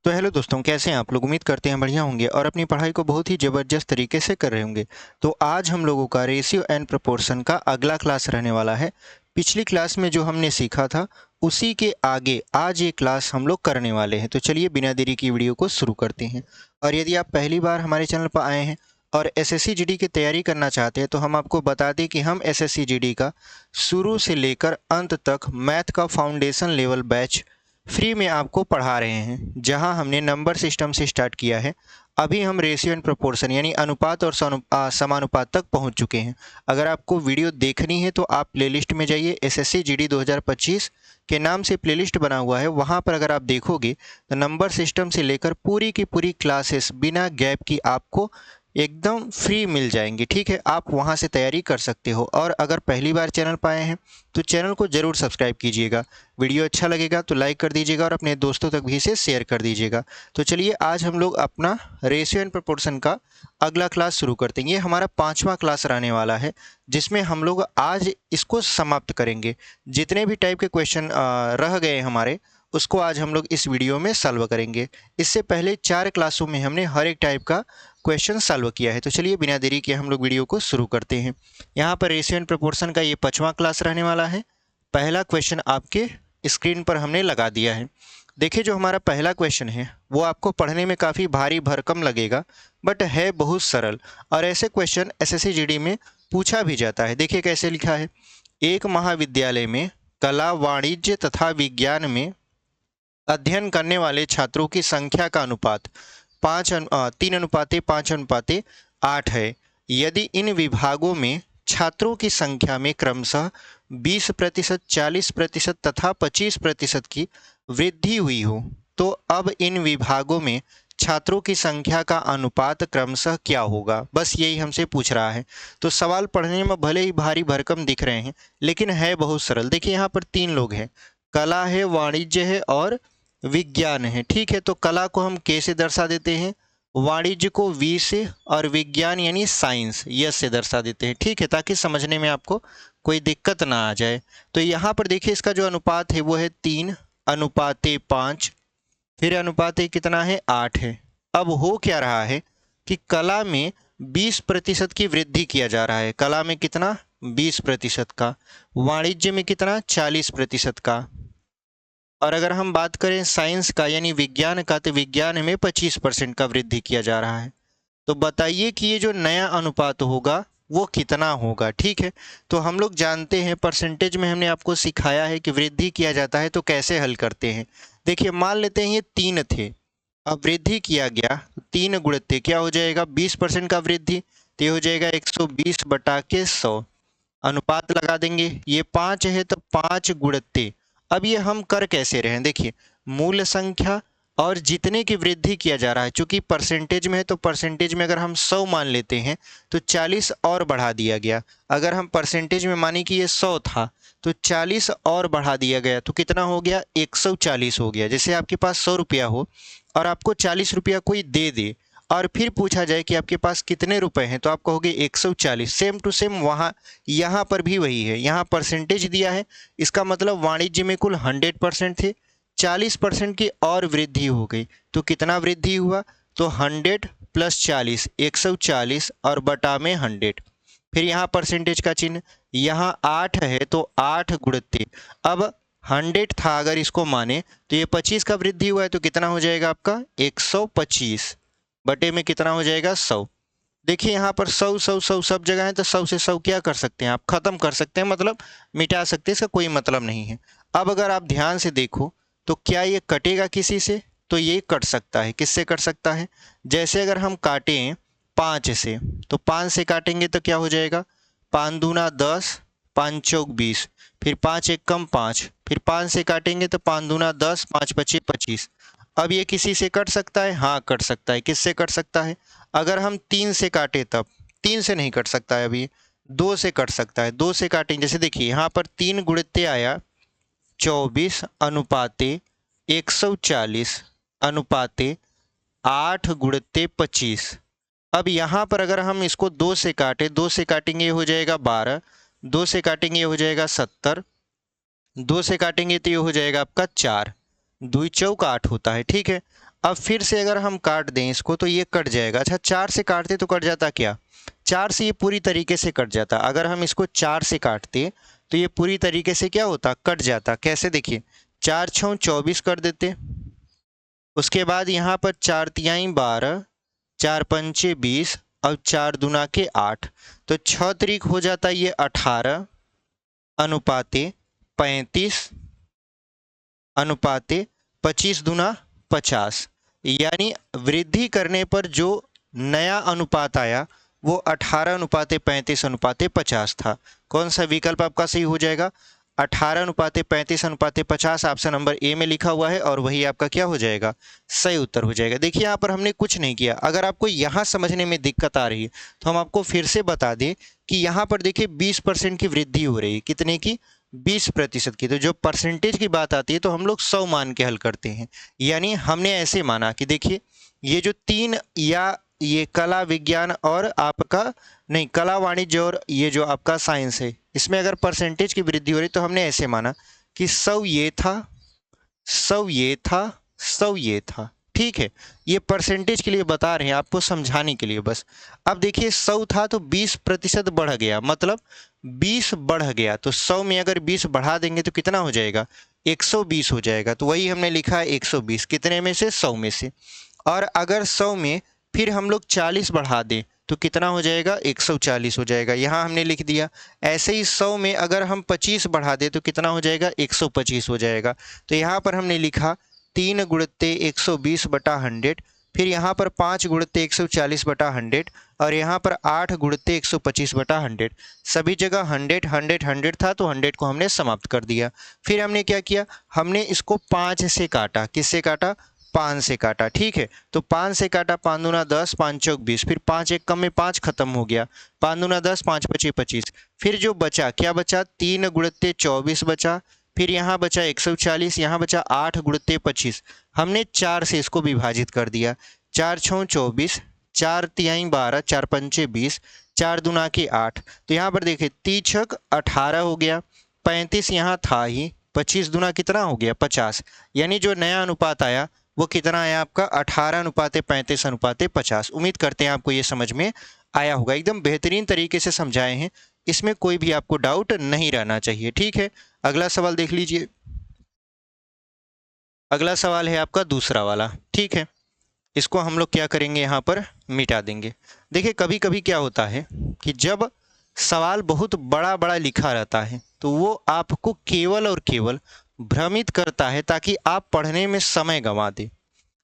तो हेलो दोस्तों, कैसे हैं आप लोग। उम्मीद करते हैं बढ़िया होंगे और अपनी पढ़ाई को बहुत ही ज़बरदस्त तरीके से कर रहे होंगे। तो आज हम लोगों का रेशियो एंड प्रोपोर्शन का अगला क्लास रहने वाला है। पिछली क्लास में जो हमने सीखा था उसी के आगे आज ये क्लास हम लोग करने वाले हैं। तो चलिए बिना देरी की वीडियो को शुरू करते हैं। और यदि आप पहली बार हमारे चैनल पर आए हैं और एसएससी जीडी की तैयारी करना चाहते हैं तो हम आपको बता दें कि हम एसएससी जीडी का शुरू से लेकर अंत तक मैथ का फाउंडेशन लेवल बैच फ्री में आपको पढ़ा रहे हैं, जहां हमने नंबर सिस्टम से स्टार्ट किया है। अभी हम रेशियो एंड प्रोपोर्शन यानी अनुपात और समानुपात तक पहुंच चुके हैं। अगर आपको वीडियो देखनी है तो आप प्लेलिस्ट में जाइए। एसएससी जीडी 2025 के नाम से प्लेलिस्ट बना हुआ है, वहां पर अगर आप देखोगे तो नंबर सिस्टम से लेकर पूरी की पूरी क्लासेस बिना गैप की आपको एकदम फ्री मिल जाएंगी। ठीक है, आप वहां से तैयारी कर सकते हो। और अगर पहली बार चैनल पर आए हैं तो चैनल को ज़रूर सब्सक्राइब कीजिएगा। वीडियो अच्छा लगेगा तो लाइक कर दीजिएगा और अपने दोस्तों तक भी इसे शेयर कर दीजिएगा। तो चलिए आज हम लोग अपना रेशियो एंड प्रोपोर्शन का अगला क्लास शुरू करते हैं। ये हमारा 5वां क्लास रहने वाला है, जिसमें हम लोग आज इसको समाप्त करेंगे। जितने भी टाइप के क्वेश्चन रह गए हमारे, उसको आज हम लोग इस वीडियो में सॉल्व करेंगे। इससे पहले 4 क्लासों में हमने हर एक टाइप का क्वेश्चन सॉल्व किया है। तो चलिए बिना देरी के हम लोग वीडियो को शुरू करते हैं। यहाँ पर रेशियो एंड प्रोपोर्शन का ये 5वां क्लास रहने वाला है। पहला क्वेश्चन आपके स्क्रीन पर हमने लगा दिया है। देखिए, जो हमारा पहला क्वेश्चन है वो आपको पढ़ने में काफ़ी भारी भरकम लगेगा, बट है बहुत सरल। और ऐसे क्वेश्चन एसएससी जीडी में पूछा भी जाता है। देखिए कैसे लिखा है। एक महाविद्यालय में कला, वाणिज्य तथा विज्ञान में अध्ययन करने वाले छात्रों की संख्या का अनुपात 3:5:8 है। यदि इन विभागों में छात्रों की संख्या में क्रमशः 20%, 40% तथा 25% की वृद्धि हुई हो, तो अब इन विभागों में छात्रों की संख्या का अनुपात क्रमशः क्या होगा। बस यही हमसे पूछ रहा है। तो सवाल पढ़ने में भले ही भारी भरकम दिख रहे हैं, लेकिन है बहुत सरल। देखिए यहाँ पर 3 लोग हैं, कला है, वाणिज्य है और विज्ञान है। ठीक है, तो कला को हम के से दर्शा देते हैं, वाणिज्य को वी से, और विज्ञान यानी साइंस यस से दर्शा देते हैं। ठीक है, ताकि समझने में आपको कोई दिक्कत ना आ जाए। तो यहाँ पर देखिए इसका जो अनुपात है वो है 3:5। फिर अनुपात कितना है, 8 है। अब हो क्या रहा है कि कला में 20% की वृद्धि किया जा रहा है। कला में कितना, 20% का। वाणिज्य में कितना, 40% का। और अगर हम बात करें साइंस का यानी विज्ञान का, तो विज्ञान में 25% का वृद्धि किया जा रहा है। तो बताइए कि ये जो नया अनुपात होगा वो कितना होगा। ठीक है, तो हम लोग जानते हैं परसेंटेज में हमने आपको सिखाया है कि वृद्धि किया जाता है तो कैसे हल करते हैं। देखिए मान लेते हैं ये 3 थे, अब वृद्धि किया गया, 3 गुणित क्या हो जाएगा, 20% का वृद्धि, तो ये हो जाएगा 120/100। अनुपात लगा देंगे, ये 5 है तो 5 गुणित। अब ये हम कर कैसे रहे हैं, देखिए मूल संख्या और जितने की वृद्धि किया जा रहा है, चूंकि परसेंटेज में है तो परसेंटेज में अगर हम 100 मान लेते हैं तो 40 और बढ़ा दिया गया। अगर हम परसेंटेज में माने कि ये 100 था तो 40 और बढ़ा दिया गया, तो कितना हो गया, 140 हो गया। जैसे आपके पास 100 रुपया हो और आपको 40 रुपया कोई दे दे और फिर पूछा जाए कि आपके पास कितने रुपए हैं, तो आप कहोगे 140। सेम टू सेम वहाँ यहाँ पर भी वही है। यहाँ परसेंटेज दिया है, इसका मतलब वाणिज्य में कुल 100% थे, 40% की और वृद्धि हो गई। तो कितना वृद्धि हुआ, तो 100 + 40 140 और बटा में 100। फिर यहाँ परसेंटेज का चिन्ह, यहाँ 8 है तो 8 गुणित। अब 100 था अगर इसको माने तो ये 25 का वृद्धि हुआ है, तो कितना हो जाएगा आपका 125 बटे में कितना हो जाएगा 100। देखिए यहाँ पर 100 100 100 सब जगह है, तो 100 से 100 क्या कर सकते हैं, आप खत्म कर सकते हैं, मतलब मिटा सकते हैं, इसका कोई मतलब नहीं है। अब अगर आप ध्यान से देखो तो क्या ये कटेगा किसी से, तो ये कट सकता है। किससे कट सकता है, जैसे अगर हम काटें 5 से, तो 5 से काटेंगे तो क्या हो जाएगा, 5 दूना 10, 5 चौक 20, फिर 5 एक कम 5, फिर 5 से काटेंगे तो 5 दूना 10, 5 पचे 25। अब ये किसी से कट सकता है, हाँ कट सकता है। किससे कट सकता है, अगर हम 3 से काटे तब, 3 से नहीं कट सकता है, अभी 2 से कट सकता है। 2 से काटेंगे, जैसे देखिए यहाँ पर 3 गुणित आया 24 अनुपाते 140 अनुपाते 8 गुणित 25। अब यहाँ पर अगर हम इसको 2 से काटे, 2 से काटेंगे ये हो जाएगा 12, 2 से काटेंगे ये हो जाएगा 70, 2 से काटेंगे तो ये हो जाएगा आपका 4, 2 चौक 8 होता है। ठीक है, अब फिर से अगर हम काट दें इसको तो ये कट जाएगा। अच्छा 4 से काटते तो कट जाता क्या? 4 से ये पूरी तरीके से कट जाता। अगर हम इसको 4 से काटते तो ये पूरी तरीके से क्या होता? कट जाता। कैसे? देखिए 4 छः 24 कर देते, उसके बाद यहाँ पर 4 तिहाई 12, 4 पंचे 20 और 4 दूना के 8, तो 6 तरीक हो जाता ये 18 अनुपाते 35 अनुपाते 25 दूना 50, यानी वृद्धि करने पर जो नया अनुपात आया वो 18 अनुपाते 35 अनुपाते 50 था। कौन सा विकल्प आपका सही हो जाएगा? 18 अनुपाते 35 अनुपाते 50 ऑप्शन नंबर ए में लिखा हुआ है और वही आपका क्या हो जाएगा? सही उत्तर हो जाएगा। देखिए यहाँ पर हमने कुछ नहीं किया। अगर आपको यहाँ समझने में दिक्कत आ रही है तो हम आपको फिर से बता दें कि यहाँ पर देखिए 20% की वृद्धि हो रही है। कितने की? 20% की। तो जो परसेंटेज की बात आती है तो हम लोग 100 मान के हल करते हैं। यानी हमने ऐसे माना कि देखिए ये जो 3 या ये कला विज्ञान और आपका नहीं कला वाणिज्य और ये जो आपका साइंस है इसमें अगर परसेंटेज की वृद्धि हो रही तो हमने ऐसे माना कि 100 ये था, 100 ये था, 100 ये था। ठीक है, ये परसेंटेज के लिए बता रहे हैं आपको समझाने के लिए बस। अब देखिए 100 था तो 20% बढ़ गया, मतलब 20 बढ़ गया। तो 100 में अगर 20 बढ़ा देंगे तो कितना हो जाएगा? 120 हो जाएगा। तो वही हमने लिखा है 120। कितने में से? 100 में से। और अगर 100 में फिर हम लोग 40 बढ़ा दें तो कितना हो जाएगा? 140 हो जाएगा। यहाँ हमने लिख दिया। ऐसे ही 100 में अगर हम 25 बढ़ा दें तो कितना हो जाएगा? 125 हो जाएगा। तो यहाँ पर हमने लिखा 3 गुणित्ते 120 बटा 100, फिर यहाँ पर 5 गुणित्ते 140 बटा 100 और यहाँ पर 8 गुणित्ते 125 बटा 100। सभी जगह 100 100 100 था तो 100 को हमने समाप्त कर दिया। फिर हमने क्या किया? हमने इसको 5 से काटा। किससे काटा? 5 से काटा। ठीक है, तो 5 से काटा, 5 दूना 10, 5 चौक 20, फिर 5 एक कम में 5 खत्म हो गया, 5 दूना 10, 5 पचे 25। फिर जो बचा क्या बचा? 3 गुणित्ते 24 बचा, फिर यहाँ बचा 140, यहाँ बचा 8 गुणित्ते 25। हमने 4 से इसको विभाजित कर दिया। 4 छः 24, 4 तिहाई 12, 4 पंचे 20, 4 दूना के 8। तो यहाँ पर देखिए 3 छक 18 हो गया, 35 यहाँ था ही, 25 दूना कितना हो गया? 50। यानी जो नया अनुपात आया वो कितना आया आपका? 18 अनुपाते 35 अनुपाते 50। उम्मीद करते हैं आपको ये समझ में आया होगा। एकदम बेहतरीन तरीके से समझाए हैं, इसमें कोई भी आपको डाउट नहीं रहना चाहिए। ठीक है, अगला सवाल देख लीजिए। अगला सवाल है आपका दूसरा वाला। ठीक है, इसको हम लोग क्या करेंगे? यहाँ पर मिटा देंगे। देखिए कभी कभी क्या होता है कि जब सवाल बहुत बड़ा बड़ा लिखा रहता है तो वो आपको केवल और केवल भ्रमित करता है ताकि आप पढ़ने में समय गंवा दें।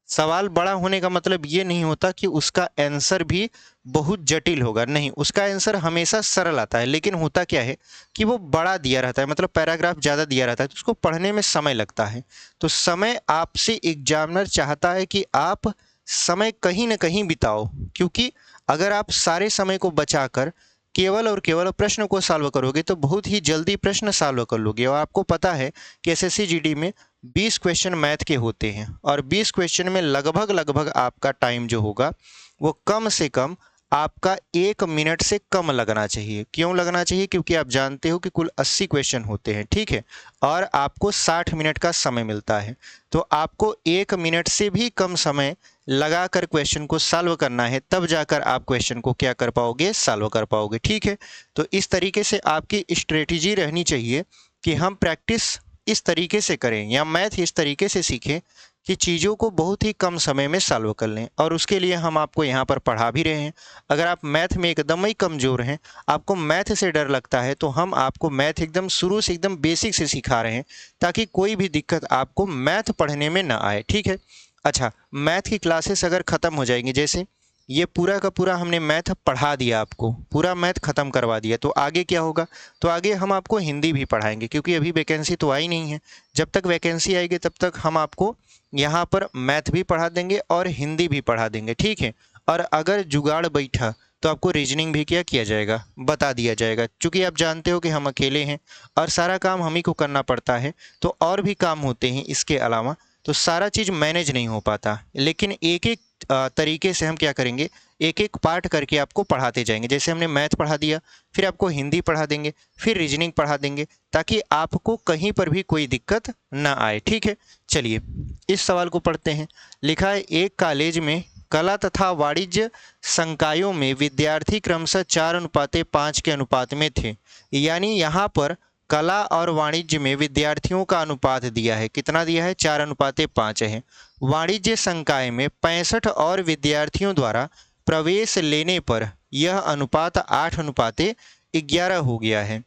सवाल बड़ा होने का मतलब ये नहीं होता कि उसका आंसर भी बहुत जटिल होगा, नहीं, उसका आंसर हमेशा सरल आता है। लेकिन होता क्या है कि वो बड़ा दिया रहता है, मतलब पैराग्राफ ज़्यादा दिया रहता है तो उसको पढ़ने में समय लगता है। तो समय आपसे एग्जामिनर चाहता है कि आप समय कहीं ना कहीं बिताओ, क्योंकि अगर आप सारे समय को बचाकर केवल और केवल प्रश्न को सॉल्व करोगे तो बहुत ही जल्दी प्रश्न सॉल्व कर लोगे। और आपको पता है कि एसएससी जीडी में 20 क्वेश्चन मैथ के होते हैं और 20 क्वेश्चन में लगभग लगभग आपका टाइम जो होगा वो कम से कम आपका 1 मिनट से कम लगना चाहिए। क्यों लगना चाहिए? क्योंकि आप जानते हो कि कुल 80 क्वेश्चन होते हैं। ठीक है, और आपको 60 मिनट का समय मिलता है, तो आपको 1 मिनट से भी कम समय लगाकर क्वेश्चन को सॉल्व करना है, तब जाकर आप क्वेश्चन को क्या कर पाओगे? सॉल्व कर पाओगे। ठीक है, तो इस तरीके से आपकी स्ट्रेटेजी रहनी चाहिए कि हम प्रैक्टिस इस तरीके से करें या मैथ इस तरीके से सीखें कि चीज़ों को बहुत ही कम समय में सॉल्व कर लें। और उसके लिए हम आपको यहाँ पर पढ़ा भी रहे हैं। अगर आप मैथ में एकदम ही कमज़ोर हैं, आपको मैथ से डर लगता है, तो हम आपको मैथ एकदम शुरू से एकदम बेसिक से सिखा रहे हैं ताकि कोई भी दिक्कत आपको मैथ पढ़ने में ना आए। ठीक है, अच्छा, मैथ की क्लासेस अगर ख़त्म हो जाएंगी, जैसे ये पूरा का पूरा हमने मैथ पढ़ा दिया, आपको पूरा मैथ ख़त्म करवा दिया, तो आगे क्या होगा? तो आगे हम आपको हिंदी भी पढ़ाएंगे, क्योंकि अभी वैकेंसी तो आई नहीं है। जब तक वैकेंसी आएगी तब तक हम आपको यहाँ पर मैथ भी पढ़ा देंगे और हिंदी भी पढ़ा देंगे। ठीक है, और अगर जुगाड़ बैठा तो आपको रीजनिंग भी क्या किया जाएगा? बता दिया जाएगा। क्योंकि आप जानते हो कि हम अकेले हैं और सारा काम हम ही को करना पड़ता है, तो और भी काम होते हैं इसके अलावा, तो सारा चीज़ मैनेज नहीं हो पाता। लेकिन एक एक तरीके से हम क्या करेंगे, एक एक पार्ट करके आपको पढ़ाते जाएंगे। जैसे हमने मैथ पढ़ा दिया, फिर आपको हिंदी पढ़ा देंगे, फिर रीजनिंग पढ़ा देंगे, ताकि आपको कहीं पर भी कोई दिक्कत ना आए। ठीक है, चलिए इस सवाल को पढ़ते हैं। लिखा है, एक कॉलेज में कला तथा वाणिज्य संकायों में विद्यार्थी क्रमशः 4:5 के अनुपात में थे। यानी यहाँ पर कला और वाणिज्य में विद्यार्थियों का अनुपात दिया है, कितना दिया है, 4:5 है। वाणिज्य संकाय में 65 और विद्यार्थियों द्वारा प्रवेश लेने पर यह अनुपात 8:11 हो गया है।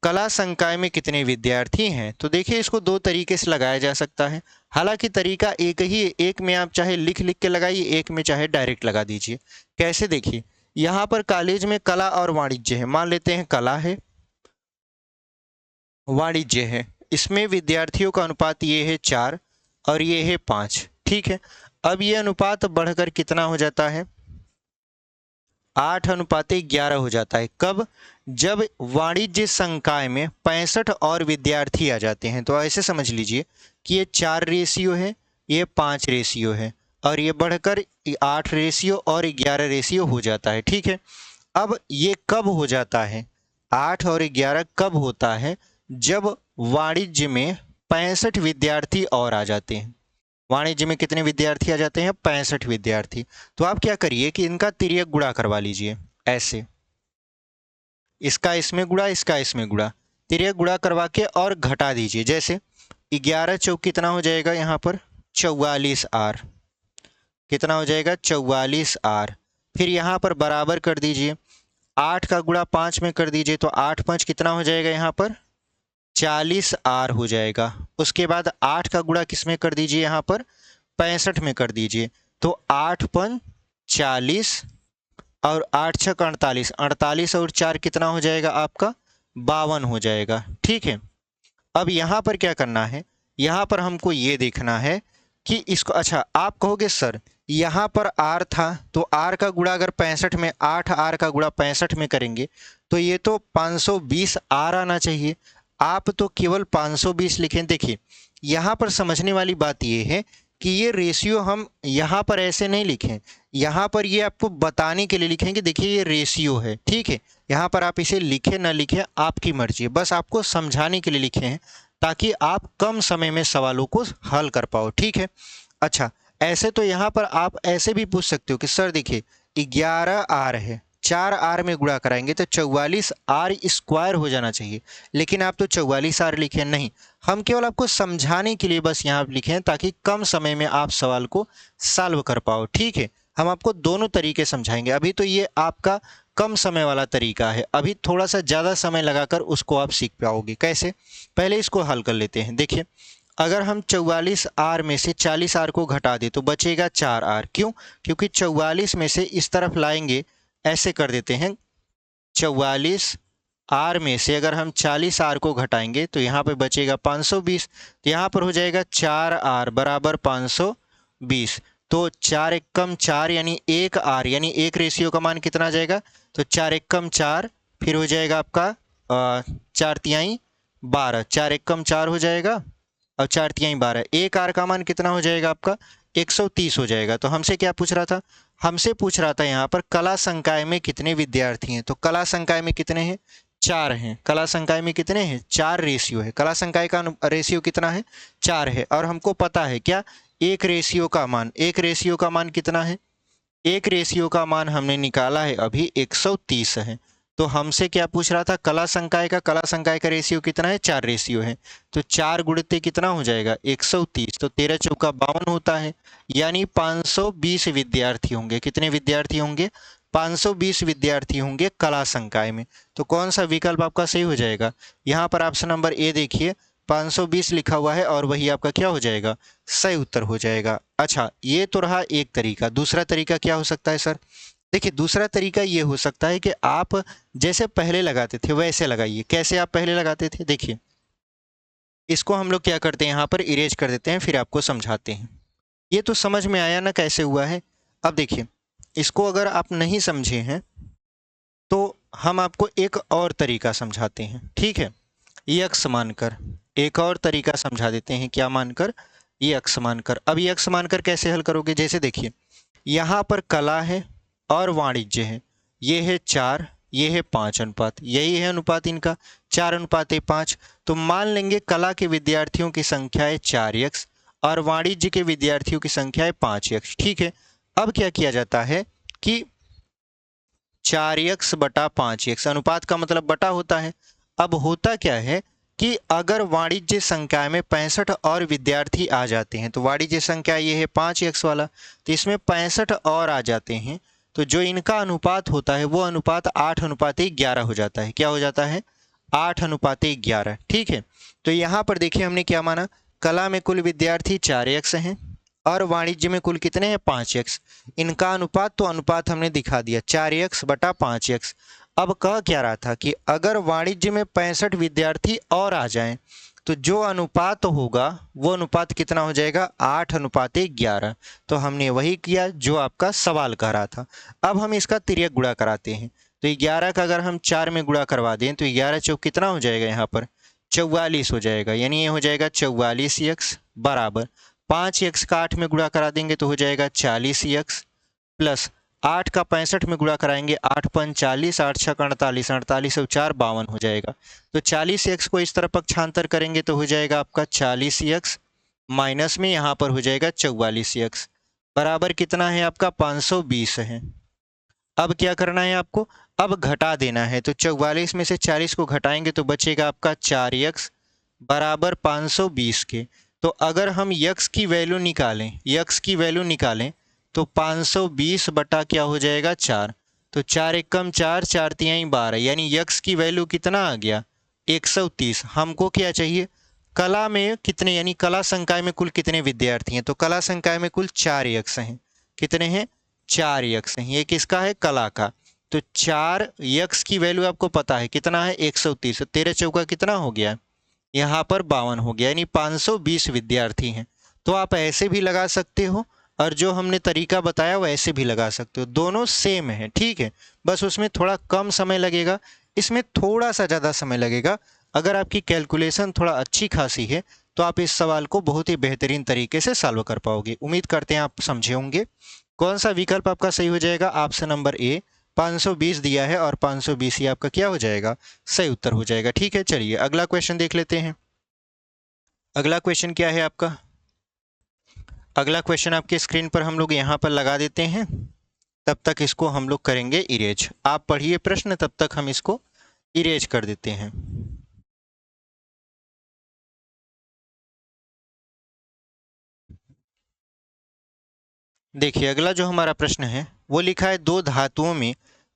कला संकाय में कितने विद्यार्थी हैं? तो देखिए इसको दो तरीके से लगाया जा सकता है। हालांकि तरीका एक ही है, एक में आप चाहे लिख लिख के लगाइए, एक में चाहे डायरेक्ट लगा दीजिए। कैसे, देखिए यहाँ पर कॉलेज में कला और वाणिज्य है, मान लेते हैं कला है, वाणिज्य है, इसमें विद्यार्थियों का अनुपात ये है 4 और ये है 5। ठीक है, अब ये अनुपात बढ़कर कितना हो जाता है, 8:11 हो जाता है। कब? जब वाणिज्य संकाय में 65 और विद्यार्थी आ जाते हैं। तो ऐसे समझ लीजिए कि ये 4 रेशियो है, ये 5 रेशियो है, और ये बढ़कर 8 रेशियो और 11 रेशियो हो जाता है। ठीक है, अब ये कब हो जाता है, 8 और 11 कब होता है, जब वाणिज्य में 65 विद्यार्थी और आ जाते हैं। वाणिज्य में कितने विद्यार्थी आ जाते हैं, 65 विद्यार्थी। तो आप क्या करिए कि इनका तिर्यक गुणा करवा लीजिए, ऐसे इसका इसमें गुणा, इसका इसमें गुणा, तिर्यक गुणा करवा के और घटा दीजिए। जैसे 11 चौक कितना हो जाएगा, यहाँ पर 44R, कितना हो जाएगा, 44R। फिर यहाँ पर बराबर कर दीजिए, 8 का गुणा 5 में कर दीजिए, तो 8 5 कितना हो जाएगा, यहाँ पर 40R हो जाएगा। उसके बाद 8 का गुणा किस में कर दीजिए, यहाँ पर 65 में कर दीजिए, तो 8 5 40 और 8 6 48, 48 और 4 कितना हो जाएगा आपका, 52 हो जाएगा। ठीक है, अब यहाँ पर क्या करना है, यहाँ पर हमको ये देखना है कि इसको, अच्छा आप कहोगे सर यहाँ पर R था, तो R का गुणा अगर 65 में, 8R का गुणा 65 में करेंगे तो ये तो 520R आना चाहिए। आप तो केवल 520 लिखें। देखिए यहाँ पर समझने वाली बात ये है कि ये रेशियो हम यहाँ पर ऐसे नहीं लिखें, यहाँ पर ये आपको बताने के लिए लिखें कि देखिए ये रेशियो है। ठीक है, यहाँ पर आप इसे लिखें ना लिखें आपकी मर्जी है, बस आपको समझाने के लिए लिखे हैं ताकि आप कम समय में सवालों को हल कर पाओ। ठीक है, अच्छा ऐसे तो यहाँ पर आप ऐसे भी पूछ सकते हो कि सर देखिए 11R है, 4R में गुणा कराएंगे तो 44R² हो जाना चाहिए, लेकिन आप तो 44R लिखे नहीं। हम केवल आपको समझाने के लिए बस यहाँ लिखे हैं ताकि कम समय में आप सवाल को सॉल्व कर पाओ। ठीक है, हम आपको दोनों तरीके समझाएंगे। अभी तो ये आपका कम समय वाला तरीका है, अभी थोड़ा सा ज़्यादा समय लगाकर उसको आप सीख पाओगे। कैसे, पहले इसको हल कर लेते हैं। देखिए अगर हम 44R में से 40R को घटा दें तो बचेगा 4R। क्यों? क्योंकि 44 में से इस तरफ लाएंगे, ऐसे कर देते हैं, 44R में से अगर हम 40R को घटाएंगे तो यहाँ पे बचेगा 520, तो यहाँ पर हो जाएगा 4R बराबर 520। तो 4 एक कम 4 यानी 1R, यानी एक रेशियो का मान कितना आ जाएगा, तो 4 एक कम 4, फिर हो जाएगा आपका 4 तिहाई 12, 4 एक कम 4 हो जाएगा और 4 तिहाई 12, 1R का मान कितना हो जाएगा आपका 130 हो जाएगा। तो हमसे क्या पूछ रहा था, हमसे पूछ रहा था यहाँ पर कला संकाय में कितने विद्यार्थी हैं। तो कला संकाय में कितने हैं, 4 हैं। कला संकाय में कितने हैं, 4 रेशियो है। कला संकाय का रेशियो कितना है, 4 है। और हमको पता है क्या, एक रेशियो का मान, एक रेशियो का मान कितना है, एक रेशियो का मान हमने निकाला है अभी 130 है। तो हमसे क्या पूछ रहा था, कला संकाय का, कला संकाय का रेशियो कितना है, 4 रेशियो है। तो 4 गुणित कितना हो जाएगा 130, तो 13 चौका 52 होता है, यानी 520 विद्यार्थी होंगे। कितने विद्यार्थी होंगे, 520 विद्यार्थी होंगे कला संकाय में। तो कौन सा विकल्प आपका सही हो जाएगा, यहाँ पर ऑप्शन नंबर ए देखिए 520 लिखा हुआ है और वही आपका क्या हो जाएगा, सही उत्तर हो जाएगा। अच्छा ये तो रहा एक तरीका। दूसरा तरीका क्या हो सकता है सर, देखिए दूसरा तरीका ये हो सकता है कि आप जैसे पहले लगाते थे वैसे लगाइए। कैसे आप पहले लगाते थे, देखिए इसको हम लोग क्या करते हैं, यहाँ पर इरेज कर देते हैं, फिर आपको समझाते हैं। ये तो समझ में आया ना कैसे हुआ है। अब देखिए इसको अगर आप नहीं समझे हैं तो हम आपको एक और तरीका समझाते हैं। ठीक है, यक्स मानकर एक और तरीका समझा देते हैं। क्या मानकर, ये अक्ष मानकर। अब ये अक्ष मानकर कैसे हल करोगे, जैसे देखिए यहाँ पर कला है और वाणिज्य है, ये है 4, ये है 5 अनुपात, यही है अनुपात इनका 4:5। तो मान लेंगे कला के विद्यार्थियों की संख्या है 4x और वाणिज्य के विद्यार्थियों की संख्या है 5x। ठीक है, अब क्या किया जाता है कि 4x बटा 5x, अनुपात का मतलब बटा होता है। अब होता क्या है कि अगर वाणिज्य संख्या में 65 और विद्यार्थी आ जाते हैं, तो वाणिज्य संख्या ये है 5x वाला, तो इसमें 65 और आ जाते हैं, तो जो इनका अनुपात होता है वो अनुपात 8:11 हो जाता है। क्या हो जाता है? 8:11। ठीक है, तो यहाँ पर देखिए हमने क्या माना, कला में कुल विद्यार्थी 4x हैं और वाणिज्य में कुल कितने हैं? 5x। इनका अनुपात, तो अनुपात हमने दिखा दिया 4x बटा 5x। अब कह क्या रहा था कि अगर वाणिज्य में 65 विद्यार्थी और आ जाएं तो जो अनुपात होगा वो अनुपात कितना हो जाएगा? 8:11। तो हमने वही किया जो आपका सवाल कह रहा था। अब हम इसका तिर्यक गुणा कराते हैं, तो 11 का अगर हम 4 में गुणा करवा दें तो 11 चौक कितना हो जाएगा? यहाँ पर 44 हो जाएगा, यानी ये हो जाएगा 44x बराबर 5x का 8 में गुणा करा देंगे तो हो जाएगा 40x प्लस 8 का 65 में गुणा कराएंगे 8 5 40, 8 6 48, 48 और 4 52 हो जाएगा। तो 40x को इस तरफ पक्षांतर करेंगे तो हो जाएगा आपका 40x माइनस में यहाँ पर हो जाएगा 44x बराबर कितना है आपका? 520 है। अब क्या करना है आपको? अब घटा देना है, तो 44 में से 40 को घटाएंगे तो बचेगा आपका 4x बराबर 520 के। तो अगर हम x की वैल्यू निकालें, x की वैल्यू निकालें तो 520 बटा क्या हो जाएगा? 4। तो 4 एकम 4, 4 तिहाई 12, यानी x की वैल्यू कितना आ गया? 130। हमको क्या चाहिए? कला में कितने, यानी कला संकाय में कुल कितने विद्यार्थी हैं? तो कला संकाय में कुल 4x हैं। कितने हैं? 4x हैं। ये किसका है? कला का। तो 4x की वैल्यू आपको पता है कितना है? 130। 13 चौका कितना हो गया? यहाँ पर 52 हो गया, यानी 520 विद्यार्थी हैं। तो आप ऐसे भी लगा सकते हो और जो हमने तरीका बताया वो ऐसे भी लगा सकते हो, दोनों सेम है। ठीक है, बस उसमें थोड़ा कम समय लगेगा, इसमें थोड़ा सा ज़्यादा समय लगेगा। अगर आपकी कैलकुलेशन थोड़ा अच्छी खासी है तो आप इस सवाल को बहुत ही बेहतरीन तरीके से सॉल्व कर पाओगे। उम्मीद करते हैं आप समझे होंगे। कौन सा विकल्प आपका सही हो जाएगा? ऑप्शन नंबर ए 520 दिया है और 520 ही आपका क्या हो जाएगा? सही उत्तर हो जाएगा। ठीक है, चलिए अगला क्वेश्चन देख लेते हैं। अगला क्वेश्चन क्या है आपका? अगला क्वेश्चन आपके स्क्रीन पर हम लोग यहाँ पर लगा देते हैं, तब तक इसको हम लोग करेंगे इरेज। आप पढ़िए प्रश्न, तब तक हम इसको इरेज कर देते हैं। देखिए अगला जो हमारा प्रश्न है वो लिखा है, दो धातुओं में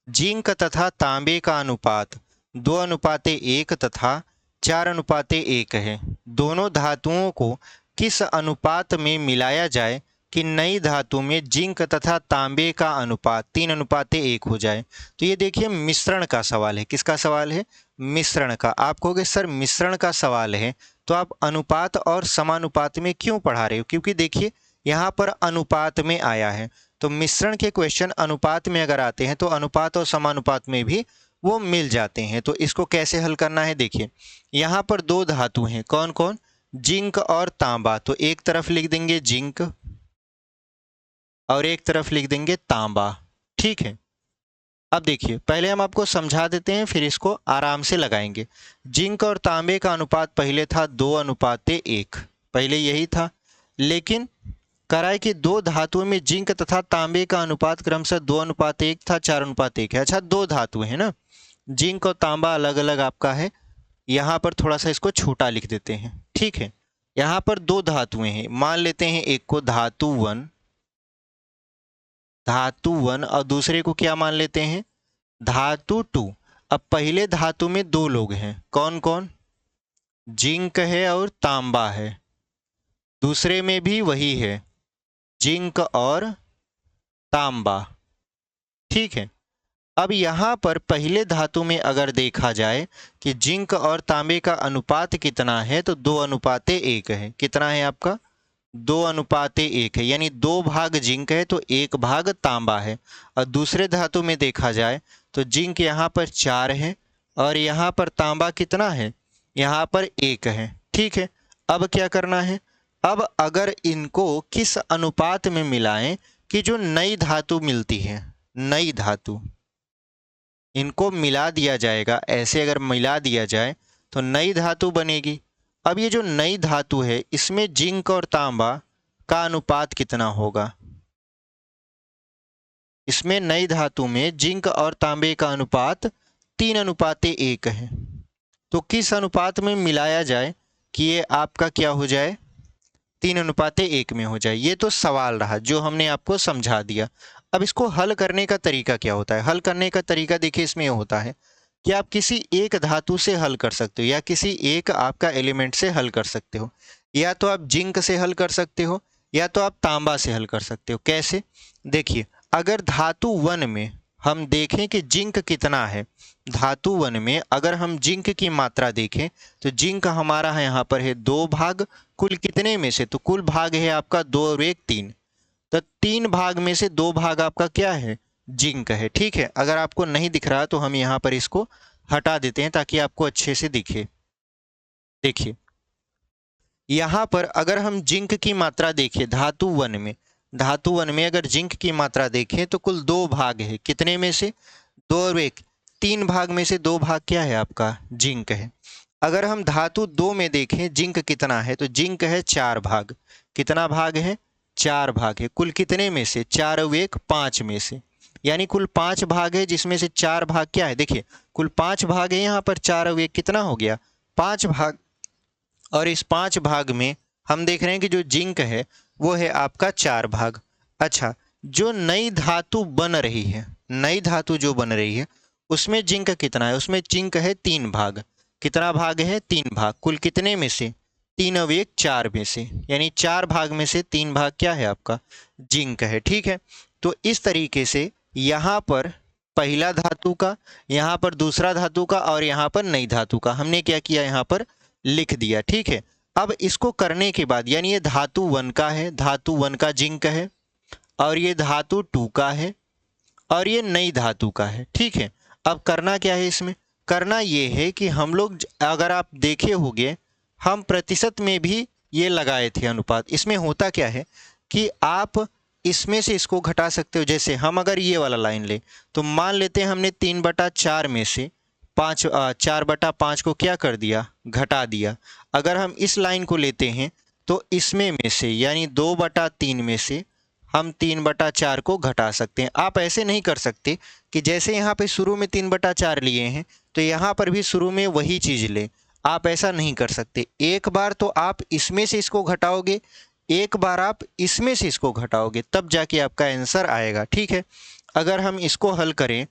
जिंक तथा तांबे का अनुपात 2:1 तथा 4:1 है। दोनों धातुओं को किस अनुपात में मिलाया जाए कि नई धातु में जिंक तथा तांबे का अनुपात 3:1 हो जाए? तो ये देखिए मिश्रण का सवाल है। किसका सवाल है? मिश्रण का। आप कहोगे सर मिश्रण का सवाल है तो आप अनुपात और समानुपात में क्यों पढ़ा रहे हो? क्योंकि देखिए यहाँ पर अनुपात में आया है, तो मिश्रण के क्वेश्चन अनुपात में अगर आते हैं तो अनुपात और समानुपात में भी वो मिल जाते हैं। तो इसको कैसे हल करना है? देखिए यहाँ पर दो धातु हैं, कौन कौन? जिंक और तांबा। तो एक तरफ लिख देंगे जिंक और एक तरफ लिख देंगे तांबा। ठीक है, अब देखिए पहले हम आपको समझा देते हैं फिर इसको आराम से लगाएंगे। जिंक और तांबे का अनुपात पहले था 2:1, पहले यही था, लेकिन कराए कि दो धातुओं में जिंक तथा तांबे का अनुपात क्रमशः 2:1 था, 4:1 है। अच्छा, दो धातुएं हैं ना, जिंक और तांबा अलग अलग आपका है। यहाँ पर थोड़ा सा इसको छोटा लिख देते हैं। ठीक है, यहाँ पर दो धातुएं हैं, मान लेते हैं एक को धातु वन और दूसरे को क्या मान लेते हैं? धातु 2। अब पहले धातु में दो लोग हैं, कौन कौन? जिंक है और तांबा है। दूसरे में भी वही है, जिंक और तांबा। ठीक है, अब यहाँ पर पहले धातु में अगर देखा जाए कि जिंक और तांबे का अनुपात कितना है तो 2:1 है। कितना है आपका? 2:1 है, यानी 2 भाग जिंक है तो 1 भाग तांबा है। और दूसरे धातु में देखा जाए तो जिंक यहाँ पर 4 है और यहाँ पर तांबा कितना है? यहाँ पर 1 है। ठीक है, अब क्या करना है? अब अगर इनको किस अनुपात में मिलाएं कि जो नई धातु मिलती है, नई धातु, इनको मिला दिया जाएगा, ऐसे अगर मिला दिया जाए तो नई धातु बनेगी। अब ये जो नई धातु है इसमें जिंक और तांबा का अनुपात कितना होगा? इसमें नई धातु में जिंक और तांबे का अनुपात 3:1 है। तो किस अनुपात में मिलाया जाए कि ये आपका क्या हो जाए, 3:1 में हो जाए? ये तो सवाल रहा जो हमने आपको समझा दिया। अब इसको हल करने का तरीका क्या होता है? हल करने का तरीका देखिए इसमें ये होता है कि आप किसी एक धातु से हल कर सकते हो या किसी एक आपका एलिमेंट से हल कर सकते हो। या तो आप जिंक से हल कर सकते हो या तो आप तांबा से हल कर सकते हो। कैसे? देखिए, अगर धातु 1 में हम देखें कि जिंक कितना है, धातु 1 में अगर हम जिंक की मात्रा देखें तो जिंक हमारा है यहाँ पर है 2 भाग, कुल कितने में से? तो कुल भाग है आपका 2 और 1 3, तो 3 भाग में से 2 भाग आपका क्या है? जिंक है। ठीक है, अगर आपको नहीं दिख रहा तो हम यहाँ पर इसको हटा देते हैं ताकि आपको अच्छे से दिखे। देखिए, यहाँ पर अगर हम जिंक की मात्रा देखें धातु 1 में, धातु 1 में अगर जिंक की मात्रा देखें तो कुल 2 भाग है, कितने में से? 2 और 1 3 भाग में से 2 भाग क्या है आपका? जिंक है। अगर हम धातु 2 में देखें जिंक कितना है, तो जिंक है 4 भाग। कितना भाग है? 4 भाग है। कुल कितने में से? 4 और 1 5 में से, यानी कुल 5 भाग है जिसमें से 4 भाग क्या है? देखिए, कुल 5 भाग है यहाँ पर, 4 और 1 कितना हो गया? 5 भाग। और इस 5 भाग में हम देख रहे हैं कि जो जिंक है वो है आपका 4 भाग। अच्छा, जो नई धातु बन रही है, नई धातु जो बन रही है उसमें जिंक कितना है? उसमें जिंक है 3 भाग। कितना भाग है? 3 भाग। कुल कितने में से? 3 और 1 4 में से, यानी 4 भाग में से 3 भाग क्या है आपका? जिंक है। ठीक है, तो इस तरीके से यहाँ पर पहला धातु का, यहाँ पर दूसरा धातु का और यहाँ पर नई धातु का हमने क्या किया? यहाँ पर लिख दिया। ठीक है, अब इसको करने के बाद, यानी ये धातु 1 का है, धातु 1 का जिंक है, और ये धातु 2 का है, और ये नई धातु का है। ठीक है, अब करना क्या है? इसमें करना ये है कि हम लोग, अगर आप देखे होंगे, हम प्रतिशत में भी ये लगाए थे अनुपात। इसमें होता क्या है कि आप इसमें से इसको घटा सकते हो। जैसे हम अगर ये वाला लाइन ले तो मान लेते हैं हमने 3/4 में से 4/5 को क्या कर दिया? घटा दिया। अगर हम इस लाइन को लेते हैं तो इसमें में से, यानी 2/3 में से हम 3/4 को घटा सकते हैं। आप ऐसे नहीं कर सकते कि जैसे यहाँ पे शुरू में 3/4 लिए हैं तो यहाँ पर भी शुरू में वही चीज़ ले, आप ऐसा नहीं कर सकते। एक बार तो आप इसमें से इसको घटाओगे, एक बार आप इसमें से इसको घटाओगे, तब जाके आपका आंसर आएगा। ठीक है, अगर हम इसको हल करें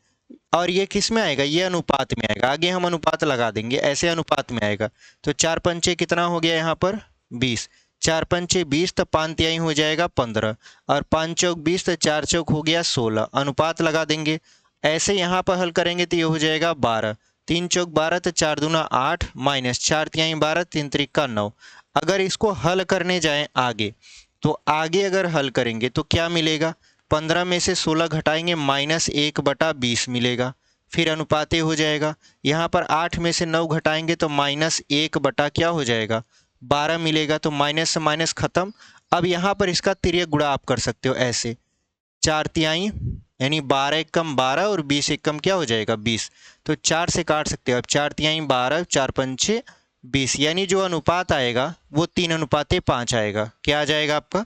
और ये किस में आएगा? ये अनुपात में आएगा। आगे हम अनुपात लगा देंगे, ऐसे अनुपात में आएगा। तो 4 पंचे कितना हो गया यहाँ पर? 20। 4 पंचे 20, तो 5 तिहाई हो जाएगा 15, और 5 चौक 20, तो 4 चौक हो गया 16। अनुपात लगा देंगे, ऐसे यहाँ पर हल करेंगे तो ये हो जाएगा 12। 3 चौक 12, तो 4 दूना 8, माइनस 4 तिहाई 12, 3 त्रिका 9। अगर इसको हल करने जाएं आगे, तो आगे अगर हल करेंगे तो क्या मिलेगा? 15 में से 16 घटाएंगे, -1/20 मिलेगा। फिर अनुपाते हो जाएगा। यहाँ पर 8 में से 9 घटाएंगे तो -1 क्या हो जाएगा? 12 मिलेगा। तो माइनस से माइनस खत्म। अब यहाँ पर इसका तिर्यक गुणा आप कर सकते हो ऐसे, 4 तिहाई, यानी 12 एकम 12 और 20 एकम क्या हो जाएगा? 20। तो 4 से काट सकते हो। अब 4 तिहाई 12, 4 पंचे 20, यानी जो अनुपात आएगा वो 3:5 आएगा। क्या आ जाएगा आपका?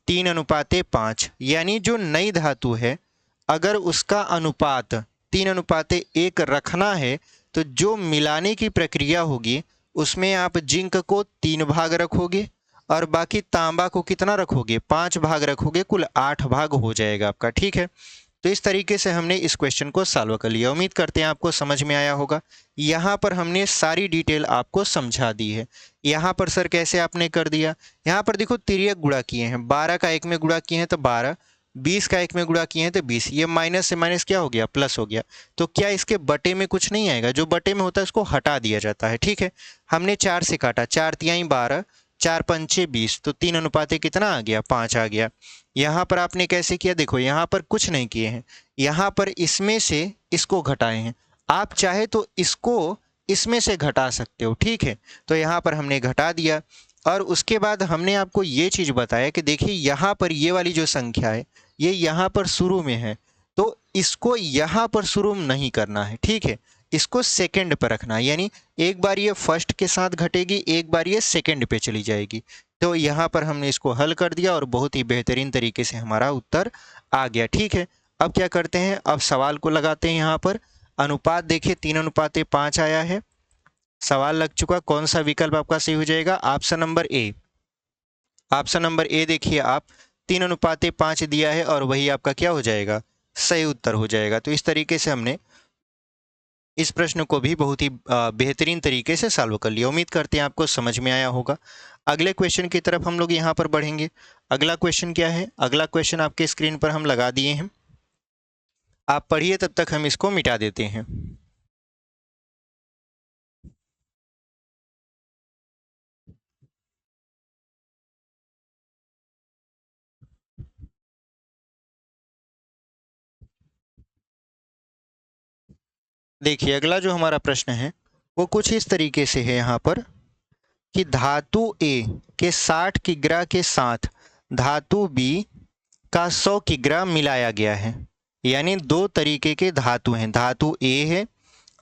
3:5। यानी जो नई धातु है अगर उसका अनुपात 3:1 रखना है तो जो मिलाने की प्रक्रिया होगी उसमें आप जिंक को 3 भाग रखोगे और बाकी तांबा को कितना रखोगे? 5 भाग रखोगे, कुल 8 भाग हो जाएगा आपका। ठीक है, तो इस तरीके से हमने इस क्वेश्चन को सॉल्व कर लिया। उम्मीद करते हैं आपको समझ में आया होगा। यहाँ पर हमने सारी डिटेल आपको समझा दी है। यहाँ पर सर कैसे आपने कर दिया? यहाँ पर देखो तिर्यक गुणा किए हैं, 12 का 1 में गुणा किए हैं तो 12, 20 का 1 में गुणा किए हैं तो 20। ये माइनस से माइनस क्या हो गया? प्लस हो गया। तो क्या इसके बटे में कुछ नहीं आएगा? जो बटे में होता है उसको हटा दिया जाता है। ठीक है, हमने 4 से काटा, 4 तिहाई 12, 4 पंचे 20, तो 3:1 कितना आ गया? 5 आ गया। यहाँ पर आपने कैसे किया? देखो यहाँ पर कुछ नहीं किए हैं, यहाँ पर इसमें से इसको घटाए हैं। आप चाहे तो इसको इसमें से घटा सकते हो। ठीक है, तो यहाँ पर हमने घटा दिया। और उसके बाद हमने आपको ये चीज़ बताया कि देखिए यहाँ पर ये वाली जो संख्या है ये यहाँ पर शुरू में है, तो इसको यहाँ पर शुरू में नहीं करना है, ठीक है, इसको सेकंड पर रखना है। यानी एक बार ये फर्स्ट के साथ घटेगी, एक बार ये सेकंड पे चली जाएगी। तो यहाँ पर हमने इसको हल कर दिया और बहुत ही बेहतरीन तरीके से हमारा उत्तर आ गया, ठीक है। अब क्या करते हैं, अब सवाल को लगाते हैं यहाँ पर। अनुपात देखिए 3:5 आया है, सवाल लग चुका। कौन सा विकल्प आपका सही हो जाएगा? Option number A. Option number A देखिए आप, 3:5 दिया है और वही आपका क्या हो जाएगा? सही उत्तर हो जाएगा। तो इस तरीके से हमने इस प्रश्न को भी बहुत ही बेहतरीन तरीके से सॉल्व कर लिया। उम्मीद करते हैं आपको समझ में आया होगा। अगले क्वेश्चन की तरफ हम लोग यहाँ पर बढ़ेंगे। अगला क्वेश्चन क्या है? अगला क्वेश्चन आपके स्क्रीन पर हम लगा दिए हैं, आप पढ़िए, तब तक हम इसको मिटा देते हैं। देखिए अगला जो हमारा प्रश्न है वो कुछ इस तरीके से है यहाँ पर कि धातु ए के 60 किग्रा के साथ धातु बी का 100 किग्रा मिलाया गया है। यानी दो तरीके के धातु हैं, धातु ए है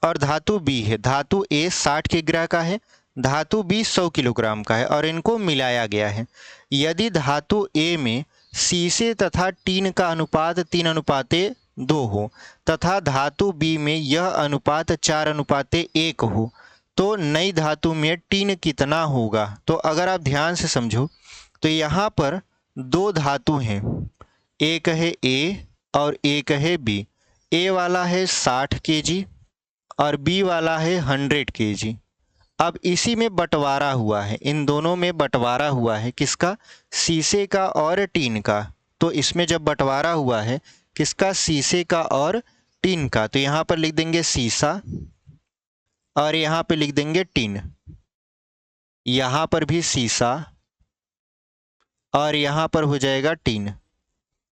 और धातु बी है। धातु ए 60 किग्रा का है, धातु बी 100 किलोग्राम का है और इनको मिलाया गया है। यदि धातु ए में शीशे तथा टीन का अनुपात 3:2 हो तथा धातु बी में यह अनुपात 4:1 हो, तो नई धातु में टीन कितना होगा? तो अगर आप ध्यान से समझो तो यहाँ पर दो धातु हैं, एक है ए और एक है बी। ए वाला है 60 kg और बी वाला है 100 kg। अब इसी में बंटवारा हुआ है, इन दोनों में बंटवारा हुआ है, किसका? शीशे का और टीन का। तो इसमें जब बंटवारा हुआ है किसका? शीशे का और टीन का। तो यहाँ पर लिख देंगे शीशा और यहाँ पे लिख देंगे टीन। यहाँ पर भी शीशा और यहाँ पर हो जाएगा टीन।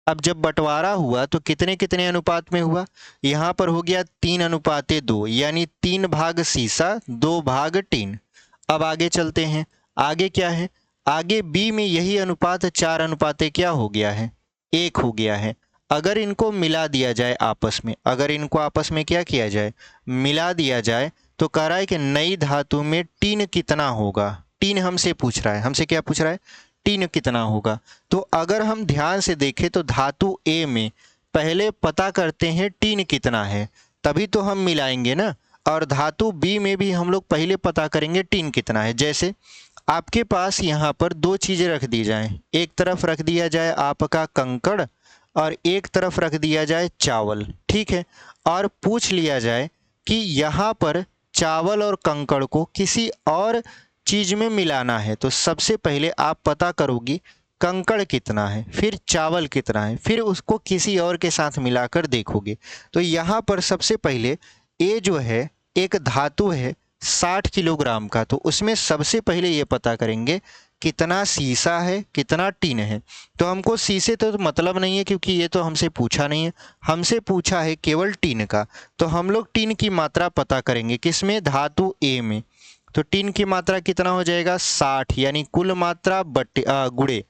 अब जब बंटवारा हुआ तो कितने कितने अनुपात में हुआ? यहाँ पर हो गया 3:2, यानी 3 भाग शीशा 2 भाग टीन। अब आगे चलते हैं, आगे क्या है? आगे बी में यही अनुपात 4:1 क्या हो गया है? 1 हो गया है। अगर इनको मिला दिया जाए आपस में, अगर इनको आपस में क्या किया जाए? मिला दिया जाए, तो कह रहा है कि नई धातु में टीन कितना होगा? टीन हमसे पूछ रहा है, हमसे क्या पूछ रहा है? टीन कितना होगा। तो अगर हम ध्यान से देखें तो धातु ए में पहले पता करते हैं टीन कितना है, तभी तो हम मिलाएंगे ना। और धातु बी में भी हम लोग पहले पता करेंगे टीन कितना है। जैसे आपके पास यहाँ पर दो चीज़ें रख दी जाएं, एक तरफ रख दिया जाए आपका कंकड़ और एक तरफ रख दिया जाए चावल, ठीक है, और पूछ लिया जाए कि यहाँ पर चावल और कंकड़ को किसी और चीज़ में मिलाना है, तो सबसे पहले आप पता करोगी कंकड़ कितना है, फिर चावल कितना है, फिर उसको किसी और के साथ मिलाकर देखोगे। तो यहाँ पर सबसे पहले ए जो है एक धातु है 60 किलोग्राम का, तो उसमें सबसे पहले ये पता करेंगे कितना शीशा है, कितना टीन है। तो हमको शीशे तो मतलब नहीं है क्योंकि ये तो हमसे पूछा नहीं है, हमसे पूछा है केवल टीन का। तो हम लोग टीन की मात्रा पता करेंगे, किसमें? धातु ए में। तो टीन की मात्रा कितना हो जाएगा? 60, यानी कुल मात्रा बटे गुणे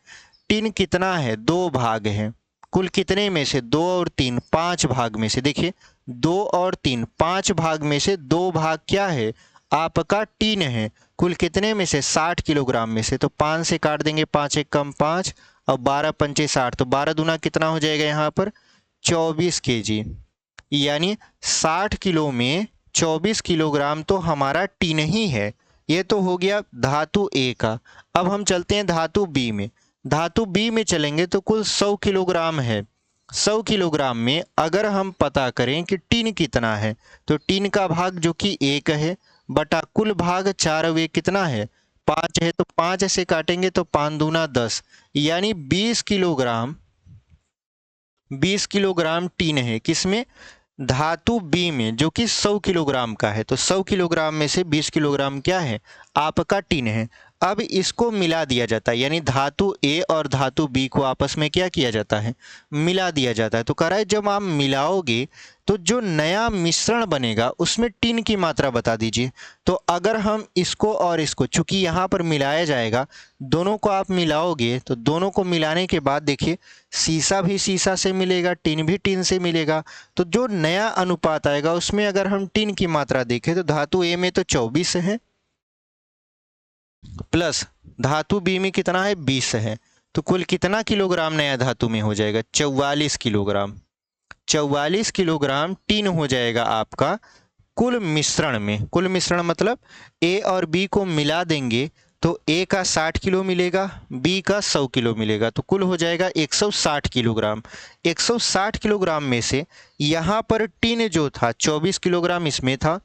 टीन कितना है? 2 भाग है। कुल कितने में से? 2 और 3, 5 भाग में से। देखिए 2 और 3, 5 भाग में से 2 भाग क्या है? आपका टीन है। कुल कितने में से? 60 किलोग्राम में से। तो 5 से काट देंगे, 5 एक कम 5 और 12 पंचे 60, तो 12 दूना कितना हो जाएगा यहाँ पर? 24 kg। यानी 60 किलो में 24 किलोग्राम तो हमारा टीन ही है। ये तो हो गया धातु ए का। अब हम चलते हैं धातु बी में। धातु बी में चलेंगे तो कुल 100 किलोग्राम है। 100 किलोग्राम में अगर हम पता करें कि टीन कितना है, तो टीन का भाग जो कि 1 है बटा कुल भाग 4 वे कितना है? 5 है। तो 5 से काटेंगे तो 5 दूना 10, यानी 20 किलोग्राम 20 किलोग्राम टीन है। किसमें? धातु बी में, जो कि 100 किलोग्राम का है। तो 100 किलोग्राम में से 20 किलोग्राम क्या है? आपका टीन है। अब इसको मिला दिया जाता है, यानी धातु ए और धातु बी को आपस में क्या किया जाता है, मिला दिया जाता है। तो कह रहा है जब आप मिलाओगे तो जो नया मिश्रण बनेगा उसमें टिन की मात्रा बता दीजिए। तो अगर हम इसको और इसको, चूंकि यहाँ पर मिलाया जाएगा, दोनों को आप मिलाओगे तो दोनों को मिलाने के बाद देखिए सीसा भी सीसा से मिलेगा, टिन भी टिन से मिलेगा। तो जो नया अनुपात आएगा उसमें अगर हम टिन की मात्रा देखें तो धातु ए में तो 24 है, प्लस धातु बी में कितना है, 20 है। तो कुल कितना किलोग्राम नया धातु में हो जाएगा, 44 किलोग्राम। 44 किलोग्राम टिन हो जाएगा आपका कुल मिश्रण में। कुल मिश्रण मतलब ए और बी को मिला देंगे तो ए का 60 किलो मिलेगा, बी का 100 किलो मिलेगा, तो कुल हो जाएगा 160 किलोग्राम। 160 किलोग्राम में से यहाँ पर टिन जो था 24 किलोग्राम इसमें था,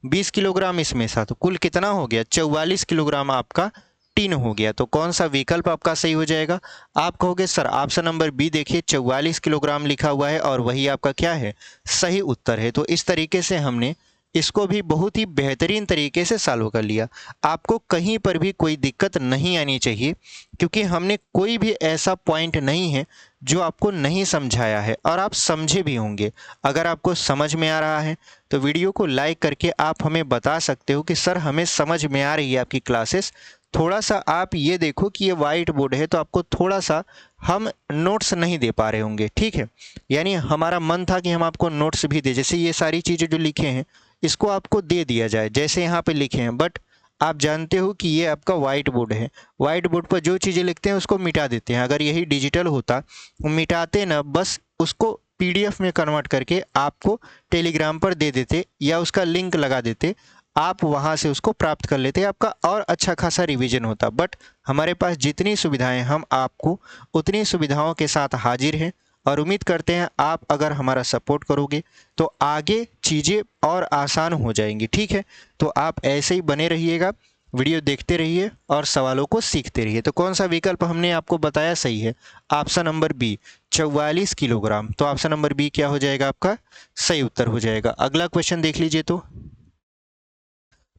20 किलोग्राम इसमें था, तो कुल कितना हो गया, 44 किलोग्राम आपका टिन हो गया। तो कौन सा विकल्प आपका सही हो जाएगा, आप कहोगे सर ऑप्शन नंबर बी देखिए 44 किलोग्राम लिखा हुआ है और वही आपका क्या है, सही उत्तर है। तो इस तरीके से हमने इसको भी बहुत ही बेहतरीन तरीके से सॉल्व कर लिया। आपको कहीं पर भी कोई दिक्कत नहीं आनी चाहिए, क्योंकि हमने कोई भी ऐसा पॉइंट नहीं है जो आपको नहीं समझाया है, और आप समझे भी होंगे। अगर आपको समझ में आ रहा है तो वीडियो को लाइक करके आप हमें बता सकते हो कि सर हमें समझ में आ रही है आपकी क्लासेस। थोड़ा सा आप ये देखो कि ये वाइट बोर्ड है तो आपको थोड़ा सा हम नोट्स नहीं दे पा रहे होंगे, ठीक है। यानी हमारा मन था कि हम आपको नोट्स भी दें, जैसे ये सारी चीज़ें जो लिखे हैं इसको आपको दे दिया जाए जैसे यहाँ पे लिखे हैं, बट आप जानते हो कि ये आपका वाइट बोर्ड है। वाइट बोर्ड पर जो चीज़ें लिखते हैं उसको मिटा देते हैं। अगर यही डिजिटल होता, मिटाते ना, बस उसको पीडीएफ में कन्वर्ट करके आपको टेलीग्राम पर दे देते या उसका लिंक लगा देते, आप वहाँ से उसको प्राप्त कर लेते, आपका और अच्छा खासा रिवीजन होता। बट हमारे पास जितनी सुविधाएं, हम आपको उतनी सुविधाओं के साथ हाजिर हैं, और उम्मीद करते हैं आप अगर हमारा सपोर्ट करोगे तो आगे चीज़ें और आसान हो जाएंगी, ठीक है। तो आप ऐसे ही बने रहिएगा, वीडियो देखते रहिए और सवालों को सीखते रहिए। तो कौन सा विकल्प हमने आपको बताया सही है, ऑप्शन नंबर बी 44 किलोग्राम। तो ऑप्शन नंबर बी क्या हो जाएगा, आपका सही उत्तर हो जाएगा। अगला क्वेश्चन देख लीजिए, तो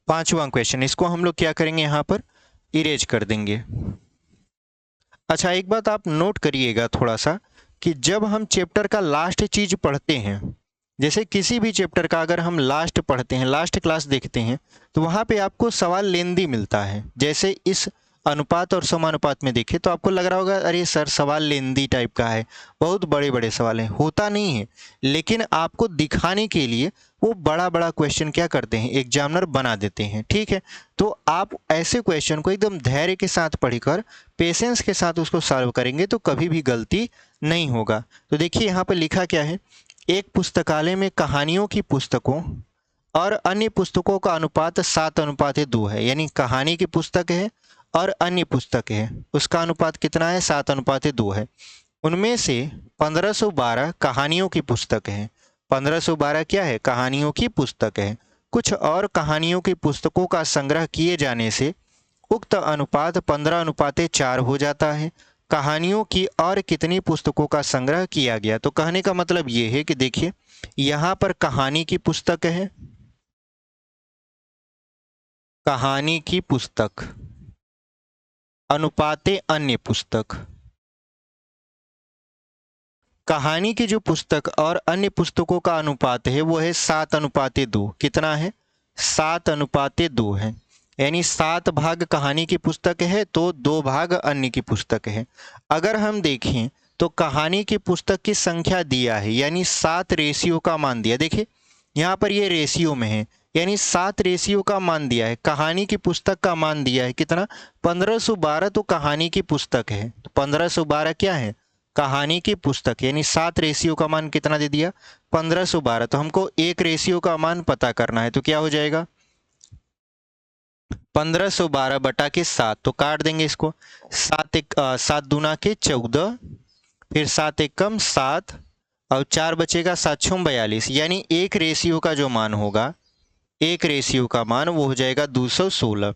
5वां क्वेश्चन, इसको हम लोग क्या करेंगे, यहाँ पर इरेज कर देंगे। अच्छा, एक बात आप नोट करिएगा थोड़ा सा, कि जब हम चैप्टर का लास्ट चीज पढ़ते हैं, जैसे किसी भी चैप्टर का अगर हम लास्ट पढ़ते हैं, लास्ट क्लास देखते हैं, तो वहाँ पे आपको सवाल लेंदी मिलता है। जैसे इस अनुपात और समानुपात में देखें तो आपको लग रहा होगा अरे सर सवाल लेंदी टाइप का है, बहुत बड़े बड़े सवाल हैं। होता नहीं है, लेकिन आपको दिखाने के लिए वो बड़ा बड़ा क्वेश्चन क्या करते हैं, एग्जामिनर बना देते हैं, ठीक है। तो आप ऐसे क्वेश्चन को एकदम धैर्य के साथ पढ़कर पेशेंस के साथ उसको सॉल्व करेंगे तो कभी भी गलती नहीं होगा। तो देखिए यहाँ पर लिखा क्या है, एक पुस्तकालय में कहानियों की पुस्तकों और अन्य पुस्तकों का अनुपात 7:2 है। यानी कहानी की पुस्तक है और अन्य पुस्तक है, उसका अनुपात कितना है, 7:2 है। उनमें से 1512 कहानियों की पुस्तक है। 1512 क्या है, कहानियों की पुस्तक है। कुछ और कहानियों की पुस्तकों का संग्रह किए जाने से उक्त अनुपात 15:4 हो जाता है। कहानियों की और कितनी पुस्तकों का संग्रह किया गया। तो कहने का मतलब ये है कि देखिए यहाँ पर कहानी की पुस्तक है, कहानी की पुस्तक अनुपाते अन्य पुस्तक, कहानी की जो पुस्तक और अन्य पुस्तकों का अनुपात है वो है 7:2। कितना है, 7:2 है। यानी 7 भाग कहानी की पुस्तक है तो 2 भाग अन्य की पुस्तक है। अगर हम देखें तो कहानी की पुस्तक की संख्या दिया है, यानी 7 रेशियो का मान दिया। देखिए यहाँ पर ये रेशियो में है, यानी 7 रेशियो का मान दिया है। कहानी की पुस्तक का मान दिया है कितना, 1512। तो कहानी की पुस्तक है तो 1512 क्या है, कहानी की पुस्तक, यानी 7 रेशियो का मान कितना दे दिया, 1512। तो हमको एक रेशियो का मान पता करना है, तो क्या हो जाएगा 1512 बटा के 7। तो काट देंगे इसको, 7 दूना के 14, फिर 7 एकम 7 और 4 बचेगा, 7 छुम 42। यानी एक रेशियो का जो मान होगा, एक रेशियो का मान वो हो जाएगा 216।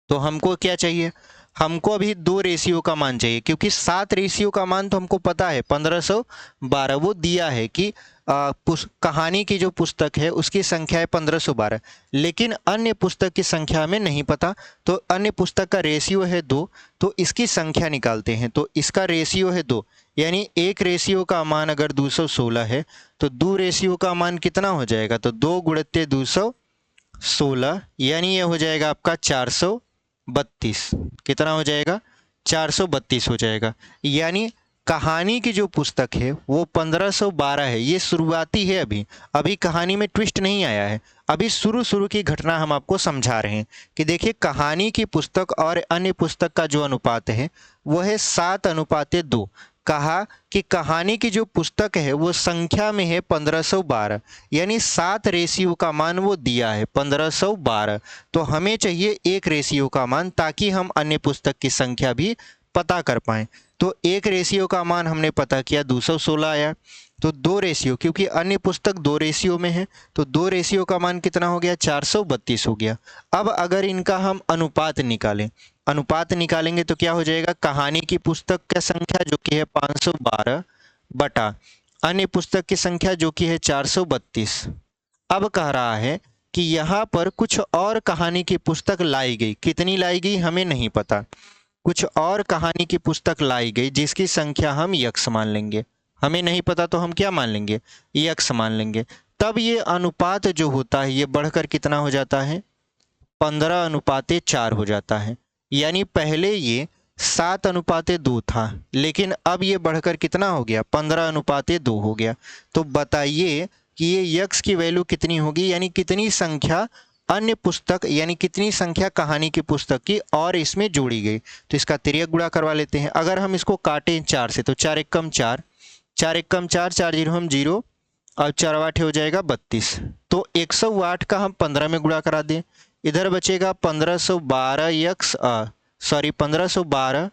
तो हमको क्या चाहिए, हमको अभी 2 रेशियो का मान चाहिए, क्योंकि 7 रेशियो का मान तो हमको पता है 1512, वो दिया है कि कहानी की जो पुस्तक है उसकी संख्या है 1512, लेकिन अन्य पुस्तक की संख्या हमें नहीं पता। तो अन्य पुस्तक का रेशियो है 2, तो इसकी संख्या निकालते हैं। तो इसका रेशियो है 2, यानी एक रेशियो का मान अगर 216 है तो 2 रेशियो का मान कितना हो जाएगा, तो 2 गुणित 216, यानी ये हो जाएगा आपका 432। कितना हो जाएगा, 432 हो जाएगा। यानी कहानी की जो पुस्तक है वो 1512 है। ये शुरुआती है, अभी कहानी में ट्विस्ट नहीं आया है, अभी शुरू की घटना हम आपको समझा रहे हैं कि देखिए कहानी की पुस्तक और अन्य पुस्तक का जो अनुपात है वो है 7:2। कहा कि कहानी की जो पुस्तक है वो संख्या में है 1512, यानी 7 रेशियो का मान वो दिया है 1512। तो हमें चाहिए 1 रेशियो का मान, ताकि हम अन्य पुस्तक की संख्या भी पता कर पाएं। तो 1 रेशियो का मान हमने पता किया 216 आया। तो 2 रेशियो, क्योंकि अन्य पुस्तक 2 रेशियो में है, तो 2 रेशियो का मान कितना हो गया, 432 हो गया। अब अगर इनका हम अनुपात निकालेंगे तो क्या हो जाएगा, कहानी की पुस्तक की संख्या जो कि है 512 बटा अन्य पुस्तक की संख्या जो कि है 432। अब कह रहा है कि यहाँ पर कुछ और कहानी की पुस्तक लाई गई, कितनी लाई गई हमें नहीं पता, कुछ और कहानी की पुस्तक लाई गई जिसकी संख्या हम यक्स मान लेंगे। हमें नहीं पता तो हम क्या मान लेंगे, यक्स मान लेंगे। तब ये अनुपात जो होता है ये बढ़कर कितना हो जाता है, 15:4 हो जाता है। यानी पहले ये 7:2 था, लेकिन अब ये बढ़कर कितना हो गया, 15:2 हो गया। तो बताइए कि ये यक्स की वैल्यू कितनी होगी, यानी कितनी संख्या अन्य पुस्तक, यानी कितनी संख्या कहानी की पुस्तक की और इसमें जोड़ी गई। तो इसका तिर्यक गुणा करवा लेते हैं। अगर हम इसको काटें 4 से तो 4 एकम 4, 4 एकम 4, 4 जीरो हम 0, और 4 8 हो जाएगा 32। तो 108 का हम 15 में गुणा करा दें, इधर बचेगा 1512 यक्स, 1512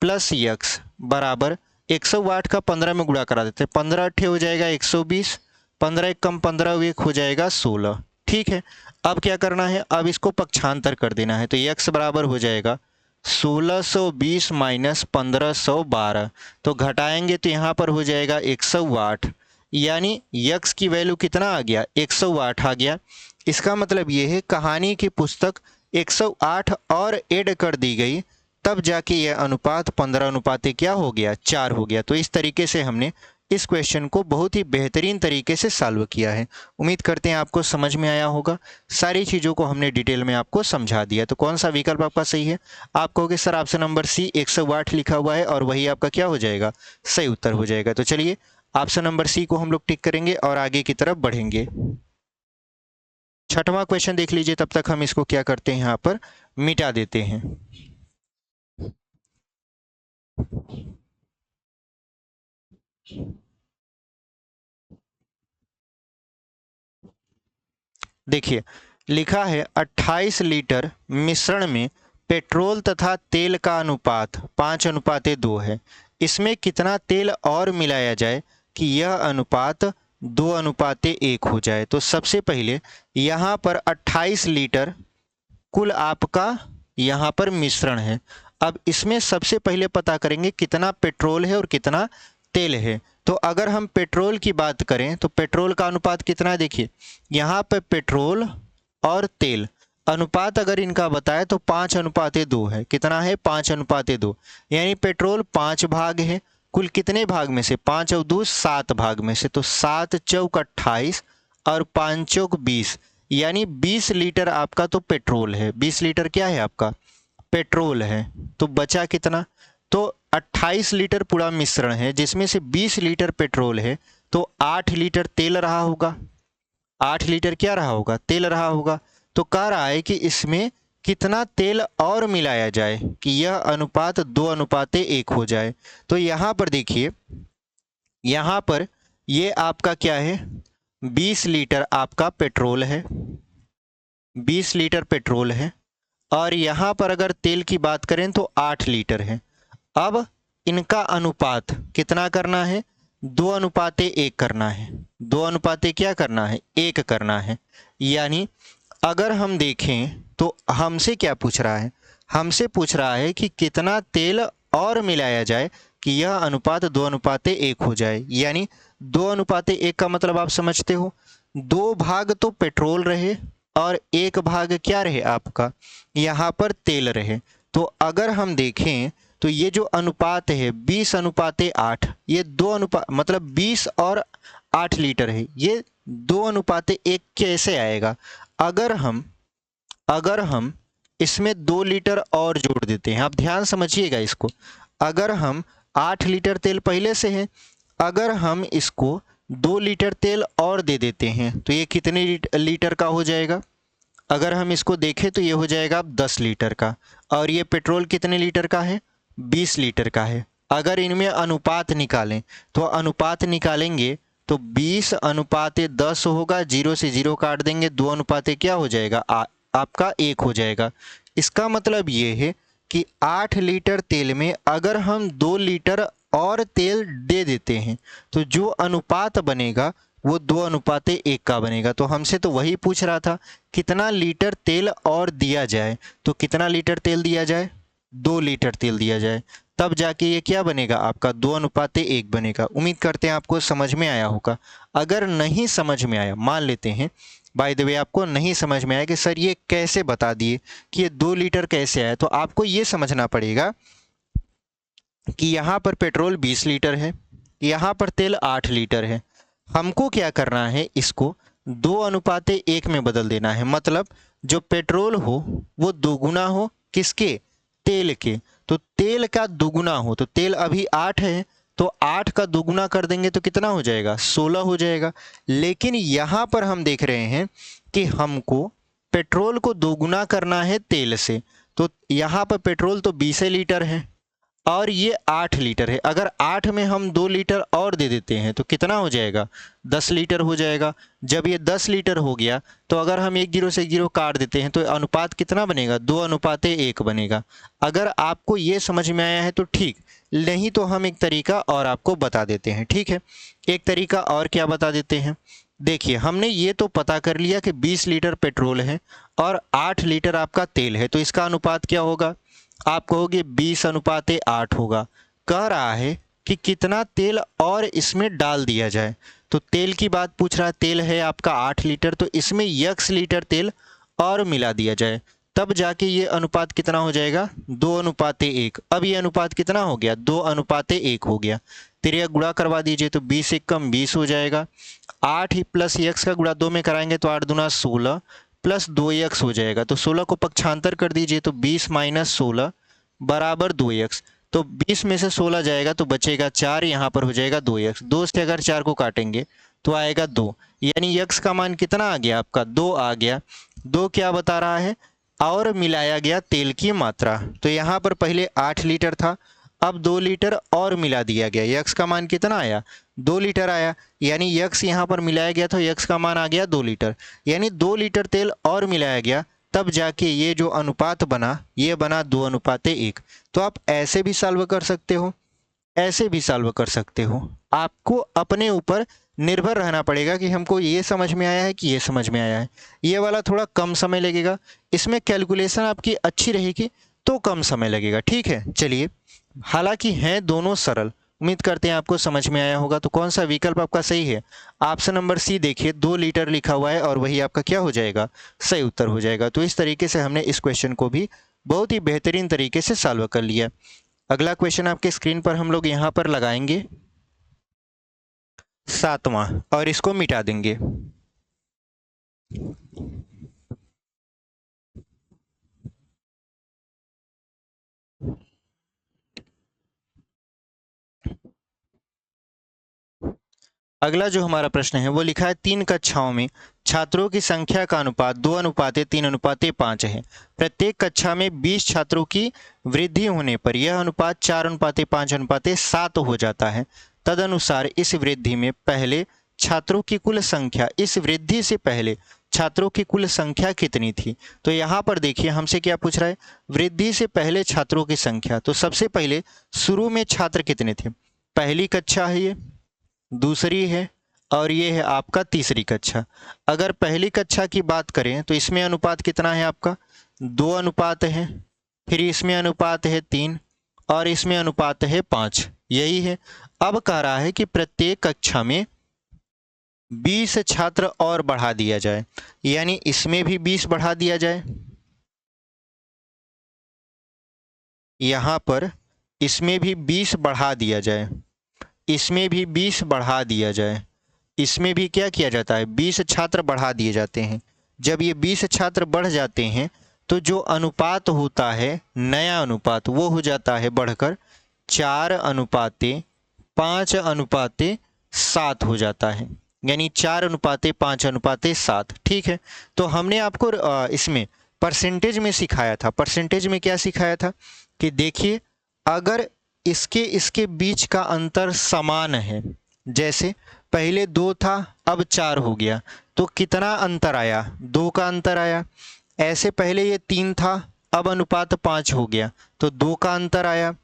प्लस यक्स बराबर 108 का 15 में गुणा करा देते हैं, 15 8 हो जाएगा 120, 15 एक कम 15 एक हो जाएगा 16। ठीक है, अब क्या करना है, अब इसको पक्षांतर कर देना है। तो यक्स बराबर हो जाएगा 1620 माइनस 1512, तो घटाएंगे तो यहाँ पर हो जाएगा 108, यानी यक्स की वैल्यू कितना आ गया, 108 आ गया। इसका मतलब ये है कहानी की पुस्तक 108 और ऐड कर दी गई, तब जाके यह अनुपात 15:4 क्या हो गया, 4 हो गया। तो इस तरीके से हमने इस क्वेश्चन को बहुत ही बेहतरीन तरीके से सॉल्व किया है। उम्मीद करते हैं आपको समझ में आया होगा। सारी चीज़ों को हमने डिटेल में आपको समझा दिया। तो कौन सा विकल्प आपका सही है, आप कहोगे सर ऑप्शन नंबर सी 108 लिखा हुआ है, और वही आपका क्या हो जाएगा, सही उत्तर हो जाएगा। तो चलिए ऑप्शन नंबर सी को हम लोग टिक करेंगे और आगे की तरफ बढ़ेंगे। 6वां क्वेश्चन देख लीजिए, तब तक हम इसको क्या करते हैं, यहाँ पर मिटा देते हैं। देखिए लिखा है 28 लीटर मिश्रण में पेट्रोल तथा तेल का अनुपात 5:2 है। इसमें कितना तेल और मिलाया जाए कि यह अनुपात 2:1 हो जाए। तो सबसे पहले यहाँ पर 28 लीटर कुल आपका यहाँ पर मिश्रण है। अब इसमें सबसे पहले पता करेंगे कितना पेट्रोल है और कितना तेल है। तो अगर हम पेट्रोल की बात करें तो पेट्रोल का अनुपात कितना है, देखिए यहाँ पे पेट्रोल और तेल अनुपात अगर इनका बताए तो 5:2 है। कितना है, 5:2, यानी पेट्रोल 5 भाग है। कुल कितने भाग में से, 5 और 2 7 भाग में से, तो 7 चौक 28 और 5 चौक 20, यानी 20 लीटर आपका तो पेट्रोल है। 20 लीटर क्या है आपका, पेट्रोल है। तो बचा कितना, तो 28 लीटर पूरा मिश्रण है जिसमें से 20 लीटर पेट्रोल है, तो 8 लीटर तेल रहा होगा। 8 लीटर क्या रहा होगा, तेल रहा होगा। तो कह रहा है कि इसमें कितना तेल और मिलाया जाए कि यह अनुपात 2:1 हो जाए। तो यहाँ पर देखिए, यहाँ पर ये आपका क्या है, 20 लीटर आपका पेट्रोल है, 20 लीटर पेट्रोल है, और यहाँ पर अगर तेल की बात करें तो 8 लीटर है। अब इनका अनुपात कितना करना है, 2:1 करना है। 2:1 क्या करना है, 1 करना है। यानी अगर हम देखें तो हमसे क्या पूछ रहा है, हमसे पूछ रहा है कि कितना तेल और मिलाया जाए कि यह अनुपात 2:1 हो जाए। यानी 2:1 का मतलब आप समझते हो, 2 भाग तो पेट्रोल रहे और 1 भाग क्या रहे आपका यहाँ पर तेल रहे। तो अगर हम देखें तो ये जो अनुपात है 20:8, ये 2 मतलब 20 और 8 लीटर है, ये 2:1 कैसे आएगा? अगर हम इसमें 2 लीटर और जोड़ देते हैं, आप ध्यान समझिएगा इसको। अगर हम 8 लीटर तेल पहले से है, अगर हम इसको 2 लीटर तेल और दे देते हैं तो ये कितने लीटर का हो जाएगा? अगर हम इसको देखें तो ये हो जाएगा 10 लीटर का। और ये पेट्रोल कितने लीटर का है? 20 लीटर का है। अगर इनमें अनुपात निकालें तो अनुपात निकालेंगे तो 20:10 होगा, 0 से 0 काट देंगे, 2 क्या हो जाएगा आपका 1 हो जाएगा। इसका मतलब ये है कि 8 लीटर तेल में अगर हम 2 लीटर और तेल दे देते हैं तो जो अनुपात बनेगा वो 2:1 का बनेगा। तो हमसे तो वही पूछ रहा था कितना लीटर तेल और दिया जाए, तो कितना लीटर तेल दिया जाए? 2 लीटर तेल दिया जाए, तब जाके ये क्या बनेगा आपका 2:1 बनेगा। उम्मीद करते हैं आपको समझ में आया होगा। अगर नहीं समझ में आया, मान लेते हैं बाय द वे आपको नहीं समझ में आया कि सर ये कैसे बता दिए कि ये 2 लीटर कैसे आया, तो आपको ये समझना पड़ेगा कि यहाँ पर पेट्रोल 20 लीटर है, यहाँ पर तेल 8 लीटर है। हमको क्या करना है, इसको 2:1 में बदल देना है। मतलब जो पेट्रोल हो वो दोगुना हो किसके? तेल के। तो तेल का दुगुना हो, तो तेल अभी 8 है तो 8 का दुगुना कर देंगे तो कितना हो जाएगा? 16 हो जाएगा। लेकिन यहाँ पर हम देख रहे हैं कि हमको पेट्रोल को दोगुना करना है तेल से, तो यहाँ पर पेट्रोल तो 20 लीटर है और ये 8 लीटर है। अगर 8 में हम 2 लीटर और दे देते हैं तो कितना हो जाएगा? 10 लीटर हो जाएगा। जब ये 10 लीटर हो गया तो अगर हम 1 0 से 1 0 काट देते हैं तो अनुपात कितना बनेगा? 2:1 बनेगा। अगर आपको ये समझ में आया है तो ठीक, नहीं तो हम एक तरीका और आपको बता देते हैं। ठीक है, एक तरीका और क्या बता देते हैं। देखिए, हमने ये तो पता कर लिया कि 20 लीटर पेट्रोल है और 8 लीटर आपका तेल है, तो इसका अनुपात क्या होगा? आप कहोगे 20:8 होगा। कह रहा है कि कितना तेल और इसमें डाल दिया जाए, तो तेल की बात पूछ रहा है। तेल है आपका 8 लीटर, तो इसमें x लीटर तेल और मिला दिया जाए, तब जाके ये अनुपात कितना हो जाएगा? 2:1। अब ये अनुपात कितना हो गया? 2:1 हो गया। तेरे गुणा करवा दीजिए तो 20 एक कम 20 हो जाएगा। 8 ही प्लस x का गुणा 2 में कराएंगे तो 8 दूना 16 प्लस 2x हो जाएगा। तो 16 को पक्षांतर कर दीजिए तो 20 माइनस 16 बराबर 2x। तो 20 में से 16 जाएगा तो बचेगा 4, यहाँ पर हो जाएगा 2x। 2 से अगर 4 को काटेंगे तो आएगा 2, यानी x का मान कितना आ गया आपका? 2 आ गया। 2 क्या बता रहा है? और मिलाया गया तेल की मात्रा। तो यहाँ पर पहले 8 लीटर था, अब 2 लीटर और मिला दिया गया। x का मान कितना आया? 2 लीटर आया, यानी x यहाँ पर मिलाया गया तो x का मान आ गया 2 लीटर, यानी 2 लीटर तेल और मिलाया गया, तब जाके ये जो अनुपात बना ये बना 2:1। तो आप ऐसे भी सॉल्व कर सकते हो, ऐसे भी सॉल्व कर सकते हो। आपको अपने ऊपर निर्भर रहना पड़ेगा कि हमको ये समझ में आया है कि ये समझ में आया है। ये वाला थोड़ा कम समय लगेगा, इसमें कैलकुलेशन आपकी अच्छी रहेगी तो कम समय लगेगा। ठीक है, चलिए। हालांकि हैं दोनों सरल, उम्मीद करते हैं आपको समझ में आया होगा। तो कौन सा विकल्प आपका सही है? ऑप्शन नंबर सी देखिए, 2 लीटर लिखा हुआ है और वही आपका क्या हो जाएगा? सही उत्तर हो जाएगा। तो इस तरीके से हमने इस क्वेश्चन को भी बहुत ही बेहतरीन तरीके से सॉल्व कर लिया। अगला क्वेश्चन आपके स्क्रीन पर हम लोग यहाँ पर लगाएंगे 7वां और इसको मिटा देंगे। अगला जो हमारा प्रश्न है वो लिखा है 3 कक्षाओं में छात्रों की संख्या का अनुपात 2:3:5 है। प्रत्येक कक्षा में 20 छात्रों की वृद्धि होने पर यह अनुपात 4:5:7 हो जाता है। तदनुसार इस वृद्धि में पहले छात्रों की कुल संख्या, इस वृद्धि से पहले छात्रों की कुल संख्या कितनी थी? तो यहाँ पर देखिए हमसे क्या पूछ रहा है? वृद्धि से पहले छात्रों की संख्या। तो सबसे पहले शुरू में छात्र कितने थे? पहली कक्षा है ये, दूसरी है और ये है आपका तीसरी कक्षा। अगर पहली कक्षा की बात करें तो इसमें अनुपात कितना है आपका? 2 अनुपात है। फिर इसमें अनुपात है 3 और इसमें अनुपात है 5, यही है। अब कह रहा है कि प्रत्येक कक्षा में 20 छात्र और बढ़ा दिया जाए, यानी इसमें भी 20 बढ़ा दिया जाए, यहाँ पर इसमें भी 20 बढ़ा दिया जाए, इसमें भी 20 बढ़ा दिया जाए, इसमें भी क्या किया जाता है, 20 छात्र बढ़ा दिए जाते हैं। जब ये 20 छात्र बढ़ जाते हैं तो जो अनुपात होता है, नया अनुपात, वो हो जाता है बढ़कर 4:5:7 हो जाता है, यानी 4:5:7। ठीक है, तो हमने आपको इसमें परसेंटेज में सिखाया था। परसेंटेज में क्या सिखाया था कि देखिए, अगर इसके इसके बीच का अंतर समान है, जैसे पहले 2 था अब 4 हो गया, तो कितना अंतर आया, 2 का अंतर आया। ऐसे पहले ये 3 था, अब अनुपात 5 हो गया, तो 2 का अंतर आया।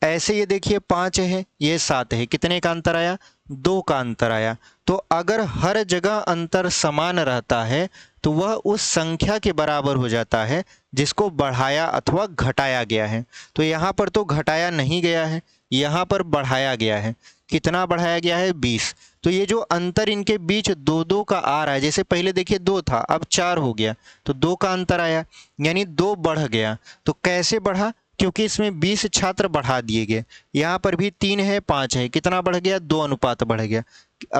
ऐसे ये देखिए 5 है, ये 7 है, कितने का अंतर आया, 2 का अंतर आया। तो अगर हर जगह अंतर समान रहता है तो वह उस संख्या के बराबर हो जाता है जिसको बढ़ाया अथवा घटाया गया है। तो यहाँ पर तो घटाया नहीं गया है, यहाँ पर बढ़ाया गया है। कितना बढ़ाया गया है, 20। तो ये जो अंतर इनके बीच 2-2 का आ रहा है, जैसे पहले देखिए 2 था अब 4 हो गया, तो 2 का अंतर आया, यानी 2 बढ़ गया। तो कैसे बढ़ा, क्योंकि इसमें 20 छात्र बढ़ा दिए गए। यहाँ पर भी 3 है 5 है, कितना बढ़ गया, 2 अनुपात बढ़ गया,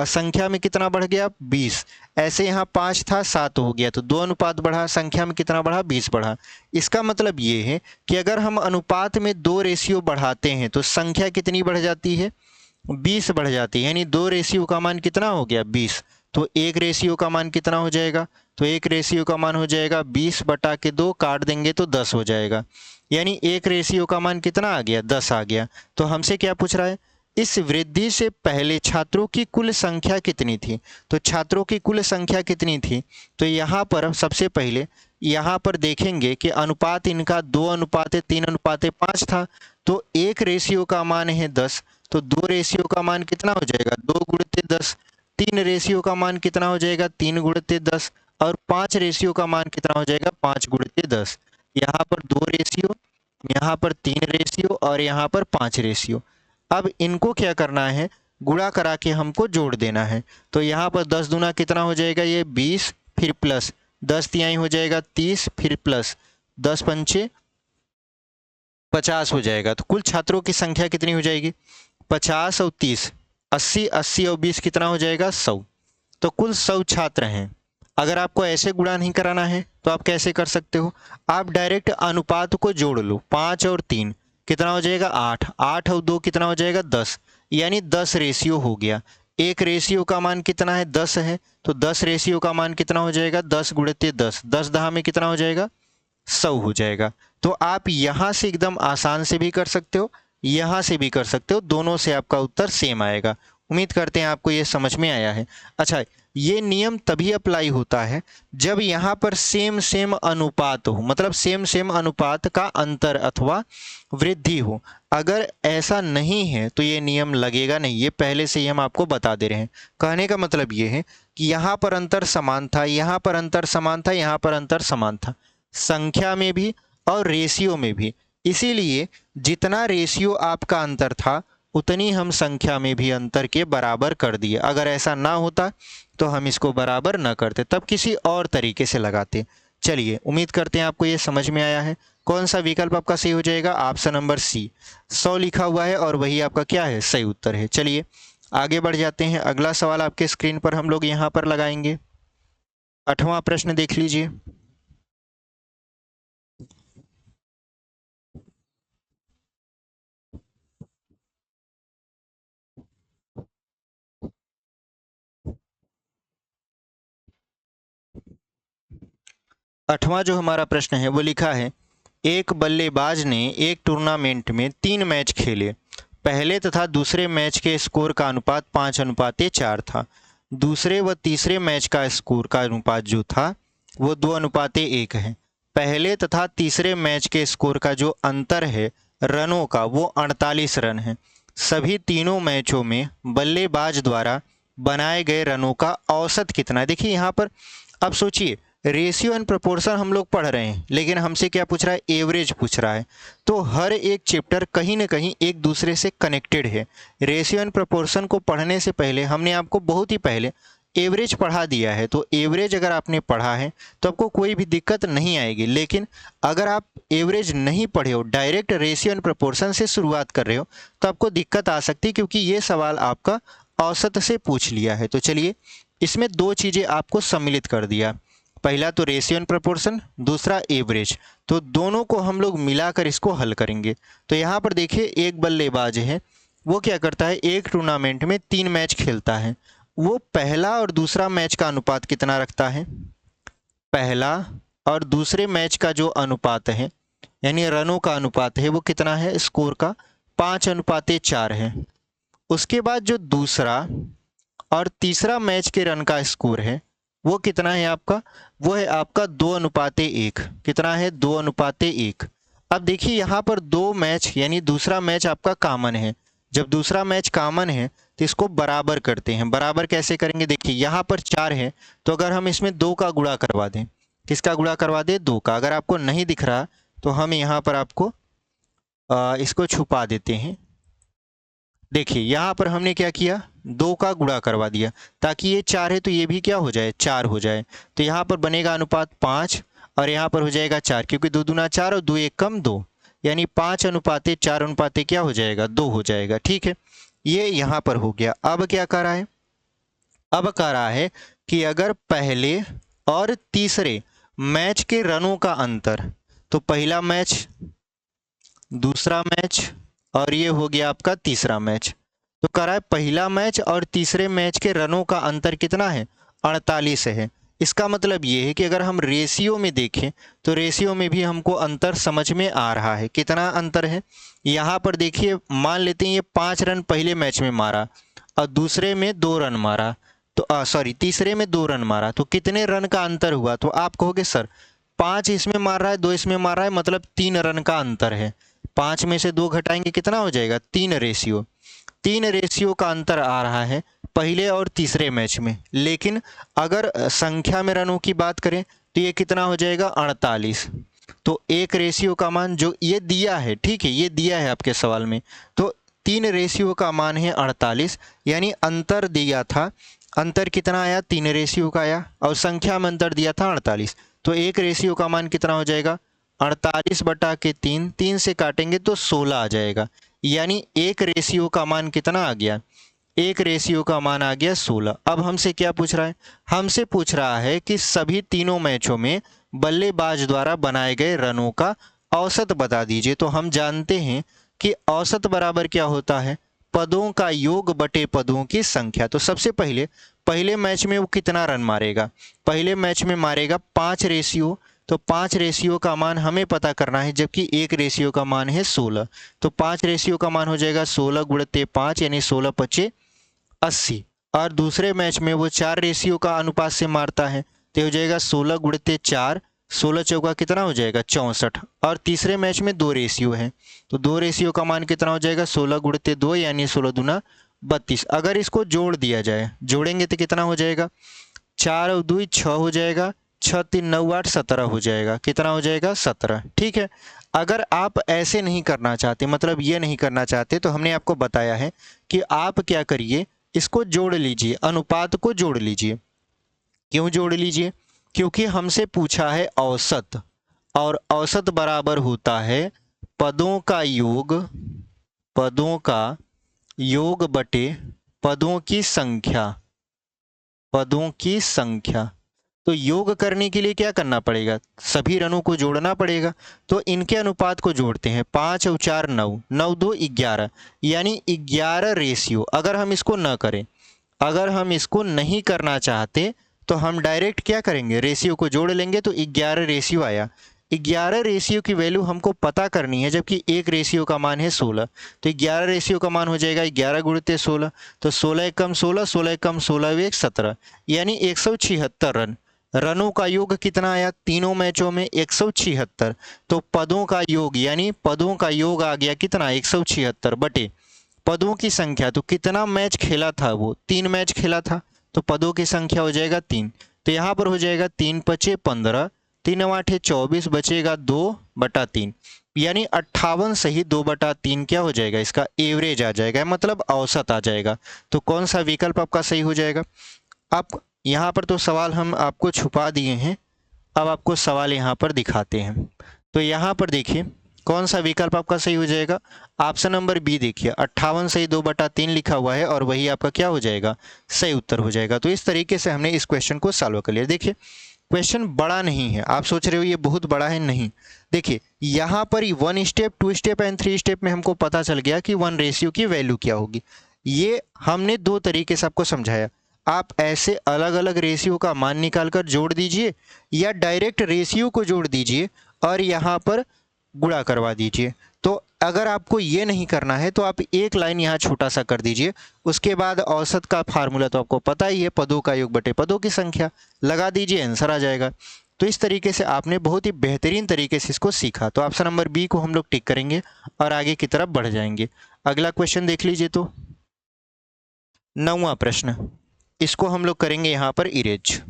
संख्या में कितना बढ़ गया, 20। ऐसे यहाँ 5 था 7 हो गया, तो 2 अनुपात बढ़ा, संख्या में कितना बढ़ा, 20 बढ़ा। इसका मतलब ये है कि अगर हम अनुपात में 2 रेशियो बढ़ाते हैं तो संख्या कितनी बढ़ जाती है, 20 बढ़ जाती है, यानी 2 रेशियो का मान कितना हो गया, 20। तो 1 रेशियो का मान कितना हो जाएगा, तो 1 रेशियो का मान हो जाएगा 20/2, काट देंगे तो 10 हो जाएगा, यानी 1 रेशियो का मान कितना आ गया, 10 आ गया। तो हमसे क्या पूछ रहा है, इस वृद्धि से पहले छात्रों की कुल संख्या कितनी थी। तो छात्रों की कुल संख्या कितनी थी, तो यहाँ पर सबसे पहले यहाँ पर देखेंगे कि अनुपात इनका 2:3:5 था, तो 1 रेशियो का मान है 10, तो 2 रेशियो का मान कितना हो जाएगा, 2 × 10। 3 रेशियो का मान कितना हो जाएगा, 3 × 10। और 5 रेशियो का मान कितना हो जाएगा, 5 × 10। यहाँ पर 2 रेशियो, यहाँ पर 3 रेशियो और यहाँ पर 5 रेशियो। अब इनको क्या करना है, गुणा करा के हमको जोड़ देना है। तो यहाँ पर 10 दूना कितना हो जाएगा, ये 20, फिर प्लस 10 तिहाई हो जाएगा 30, फिर प्लस 10 पंचे 50 हो जाएगा। तो कुल छात्रों की संख्या कितनी हो जाएगी, 50 और 30, 80, 80 और 20 कितना हो जाएगा, 100। तो कुल 100 छात्र हैं। अगर आपको ऐसे गुणा नहीं कराना है तो आप कैसे कर सकते हो, आप डायरेक्ट अनुपात को जोड़ लो, 5 और 3 कितना हो जाएगा, 8, 8 और 2 कितना हो जाएगा, 10, यानी 10 रेशियो हो गया। 1 रेशियो का मान कितना है, 10 है, तो 10 रेशियो का मान कितना हो जाएगा, 10 × 10, 10 दहा में कितना हो जाएगा, 100 हो जाएगा। तो आप यहाँ से एकदम आसान से भी कर सकते हो, यहाँ से भी कर सकते हो, दोनों से आपका उत्तर सेम आएगा। उम्मीद करते हैं आपको ये समझ में आया है। अच्छा, ये नियम तभी अप्लाई होता है जब यहाँ पर सेम सेम अनुपात हो, मतलब सेम सेम अनुपात का अंतर अथवा वृद्धि हो। अगर ऐसा नहीं है तो ये नियम लगेगा नहीं, ये पहले से ही हम आपको बता दे रहे हैं। कहने का मतलब ये है कि यहाँ पर अंतर समान था, यहाँ पर अंतर समान था, यहाँ पर अंतर समान था, संख्या में भी और रेशियो में भी। इसीलिए जितना रेशियो आपका अंतर था उतनी हम संख्या में भी अंतर के बराबर कर दिए। अगर ऐसा ना होता तो हम इसको बराबर न करते, तब किसी और तरीके से लगाते। चलिए, उम्मीद करते हैं आपको ये समझ में आया है। कौन सा विकल्प आपका सही हो जाएगा, ऑप्शन नंबर सी, 100 लिखा हुआ है और वही आपका क्या है, सही उत्तर है। चलिए आगे बढ़ जाते हैं। अगला सवाल आपके स्क्रीन पर हम लोग यहाँ पर लगाएंगे। 8वां प्रश्न देख लीजिए। आठवां जो हमारा प्रश्न है वो लिखा है, एक बल्लेबाज ने एक टूर्नामेंट में 3 मैच खेले। पहले तथा दूसरे मैच के स्कोर का अनुपात 5:4 था। दूसरे व तीसरे मैच का स्कोर का अनुपात जो था वो 2:1 है। पहले तथा तीसरे मैच के स्कोर का जो अंतर है रनों का, वो 48 रन है। सभी तीनों मैचों में बल्लेबाज द्वारा बनाए गए रनों का औसत कितना है। देखिए यहाँ पर अब सोचिए, रेशियो एंड प्रोपोर्शन हम लोग पढ़ रहे हैं, लेकिन हमसे क्या पूछ रहा है, एवरेज पूछ रहा है। तो हर एक चैप्टर कहीं ना कहीं एक दूसरे से कनेक्टेड है। रेशियो एंड प्रोपोर्शन को पढ़ने से पहले हमने आपको बहुत ही पहले एवरेज पढ़ा दिया है। तो एवरेज अगर आपने पढ़ा है तो आपको कोई भी दिक्कत नहीं आएगी। लेकिन अगर आप एवरेज नहीं पढ़े हो, डायरेक्ट रेशियो एंड प्रोपोर्शन से शुरुआत कर रहे हो, तो आपको दिक्कत आ सकती है, क्योंकि ये सवाल आपका औसत से पूछ लिया है। तो चलिए, इसमें दो चीज़ें आपको सम्मिलित कर दिया, पहला तो रेशियो एंड प्रोपोर्शन, दूसरा एवरेज। तो दोनों को हम लोग मिलाकर इसको हल करेंगे। तो यहाँ पर देखिए, एक बल्लेबाज है, वो क्या करता है, एक टूर्नामेंट में 3 मैच खेलता है। वो पहला और दूसरा मैच का अनुपात कितना रखता है, पहला और दूसरे मैच का जो अनुपात है, यानी रनों का अनुपात है, वो कितना है, स्कोर का 5:4 है। उसके बाद जो दूसरा और तीसरा मैच के रन का स्कोर है, वो कितना है आपका, वो है आपका 2:1। कितना है, 2:1। अब देखिए यहाँ पर दो मैच, यानी दूसरा मैच आपका कामन है। जब दूसरा मैच कामन है तो इसको बराबर करते हैं। बराबर कैसे करेंगे, देखिए यहाँ पर 4 है, तो अगर हम इसमें 2 का गुणा करवा दें, किसका गुणा करवा दें, 2 का। अगर आपको नहीं दिख रहा तो हम यहाँ पर आपको इसको छुपा देते हैं। देखिए यहाँ पर हमने क्या किया, 2 का गुणा करवा दिया, ताकि ये 4 है तो ये भी क्या हो जाए, 4 हो जाए। तो यहाँ पर बनेगा अनुपात 5 और यहाँ पर हो जाएगा 4, क्योंकि 2 दूना 4 और 2 1 कम 2, यानी 5:4 क्या हो जाएगा, 2 हो जाएगा। ठीक है, ये यहाँ पर हो गया। अब क्या कर रहा है, अब कह रहा है कि अगर पहले और तीसरे मैच के रनों का अंतर, तो पहला मैच, दूसरा मैच और ये हो गया आपका तीसरा मैच, तो कह रहा है पहला मैच और तीसरे मैच के रनों का अंतर कितना है, 48 है। इसका मतलब ये है कि अगर हम रेशियो में देखें तो रेशियो में भी हमको अंतर समझ में आ रहा है। कितना अंतर है, यहाँ पर देखिए, मान लेते हैं ये 5 रन पहले मैच में मारा और दूसरे में 2 रन मारा, तो सॉरी तीसरे में 2 रन मारा, तो कितने रन का अंतर हुआ। तो आप कहोगे सर 5 इसमें मार रहा है, 2 इसमें मार रहा है, मतलब 3 रन का अंतर है। 5 में से 2 घटाएंगे कितना हो जाएगा, 3 रेशियो। 3 रेशियो का अंतर आ रहा है पहले और तीसरे मैच में। लेकिन अगर संख्या में रनों की बात करें तो ये कितना हो जाएगा, 48। तो 1 रेशियो का मान जो ये दिया है, ठीक है, ये दिया है आपके सवाल में, तो 3 रेशियो का मान है 48, यानी अंतर दिया था, अंतर कितना आया, 3 रेशियो का आया, और संख्या में अंतर दिया था 48। तो 1 रेशियो का मान कितना हो जाएगा, 48/3, 3 से काटेंगे तो 16 आ जाएगा। यानी 1 रेशियो का मान कितना आ गया, 1 रेशियो का मान आ गया 16। अब हमसे क्या पूछ रहा है, हमसे पूछ रहा है कि सभी तीनों मैचों में बल्लेबाज द्वारा बनाए गए रनों का औसत बता दीजिए। तो हम जानते हैं कि औसत बराबर क्या होता है, पदों का योग बटे पदों की संख्या। तो सबसे पहले मैच में वो कितना रन मारेगा, पहले मैच में मारेगा 5 रेशियो, तो 5 रेशियो का मान हमें पता करना है, जबकि 1 रेशियो का मान है 16। तो 5 रेशियो का मान हो जाएगा 16 गुणित 5, यानी 16×5 = 80। और दूसरे मैच में वो 4 रेशियो का अनुपात से मारता है, तो हो जाएगा 16 गुणित 4, 16 चौका कितना हो जाएगा, 64। और तीसरे मैच में 2 रेशियो है, तो 2 रेशियो का मान कितना हो जाएगा, 16 गुणित 2, यानी 16 दूना 32। अगर इसको जोड़ दिया जाए, जोड़ेंगे तो कितना हो जाएगा, 4 और 2 6 हो जाएगा, 6 3 9 8 17 हो जाएगा। कितना हो जाएगा, 17। ठीक है, अगर आप ऐसे नहीं करना चाहते, मतलब ये नहीं करना चाहते, तो हमने आपको बताया है कि आप क्या करिए, इसको जोड़ लीजिए, अनुपात को जोड़ लीजिए। क्यों जोड़ लीजिए, क्योंकि हमसे पूछा है औसत, और औसत बराबर होता है पदों का योग, पदों का योग बटे पदों की संख्या, पदों की संख्या। तो योग करने के लिए क्या करना पड़ेगा, सभी रनों को जोड़ना पड़ेगा। तो इनके अनुपात को जोड़ते हैं, 5 और 4 9, 9 2 11, यानी 11 रेशियो। अगर हम इसको न करें, अगर हम इसको नहीं करना चाहते, तो हम डायरेक्ट क्या करेंगे, रेशियो को जोड़ लेंगे, तो 11 रेशियो आया। 11 रेशियो की वैल्यू हमको पता करनी है, जबकि 1 रेशियो का मान है 16। तो 11 रेशियो का मान हो जाएगा 11 गुणित 16, तो 16 कम 16, 16 कम 16 1 17, यानी 176 रन। रनों का योग कितना आया, तीनों मैचों में 176। तो पदों का योग, यानी पदों का योग आ गया कितना, 176 बटे पदों की संख्या। तो कितना मैच खेला था वो, 3 मैच खेला था, तो पदों की संख्या हो जाएगा 3। तो यहाँ पर हो जाएगा 3×5 = 15, 3×8 = 24, बचेगा 2/3, यानी 58 सही 2/3 क्या हो जाएगा, इसका एवरेज आ जाएगा, मतलब औसत आ जाएगा। तो कौन सा विकल्प आपका सही हो जाएगा। अब यहाँ पर तो सवाल हम आपको छुपा दिए हैं, अब आपको सवाल यहाँ पर दिखाते हैं। तो यहाँ पर देखिए कौन सा विकल्प आपका सही हो जाएगा। ऑप्शन नंबर बी देखिए, 58 सही 2/3 लिखा हुआ है और वही आपका क्या हो जाएगा, सही उत्तर हो जाएगा। तो इस तरीके से हमने इस क्वेश्चन को सॉल्व कर लिया। देखिए क्वेश्चन बड़ा नहीं है, आप सोच रहे हो ये बहुत बड़ा है, नहीं। देखिए यहाँ पर ही 1 स्टेप 2 स्टेप एंड 3 स्टेप में हमको पता चल गया कि 1 रेशियो की वैल्यू क्या होगी। ये हमने 2 तरीके से आपको समझाया। आप ऐसे अलग अलग रेशियो का मान निकाल कर जोड़ दीजिए या डायरेक्ट रेशियो को जोड़ दीजिए और यहाँ पर गुणा करवा दीजिए। तो अगर आपको ये नहीं करना है तो आप एक लाइन यहाँ छोटा सा कर दीजिए, उसके बाद औसत का फार्मूला तो आपको पता ही है, पदों का योग बटे पदों की संख्या, लगा दीजिए, आंसर आ जाएगा। तो इस तरीके से आपने बहुत ही बेहतरीन तरीके से इसको सीखा। तो ऑप्शन नंबर बी को हम लोग टिक करेंगे और आगे की तरफ बढ़ जाएंगे। अगला क्वेश्चन देख लीजिए, तो 9वां प्रश्न, इसको हम लोग करेंगे यहाँ पर इरेज।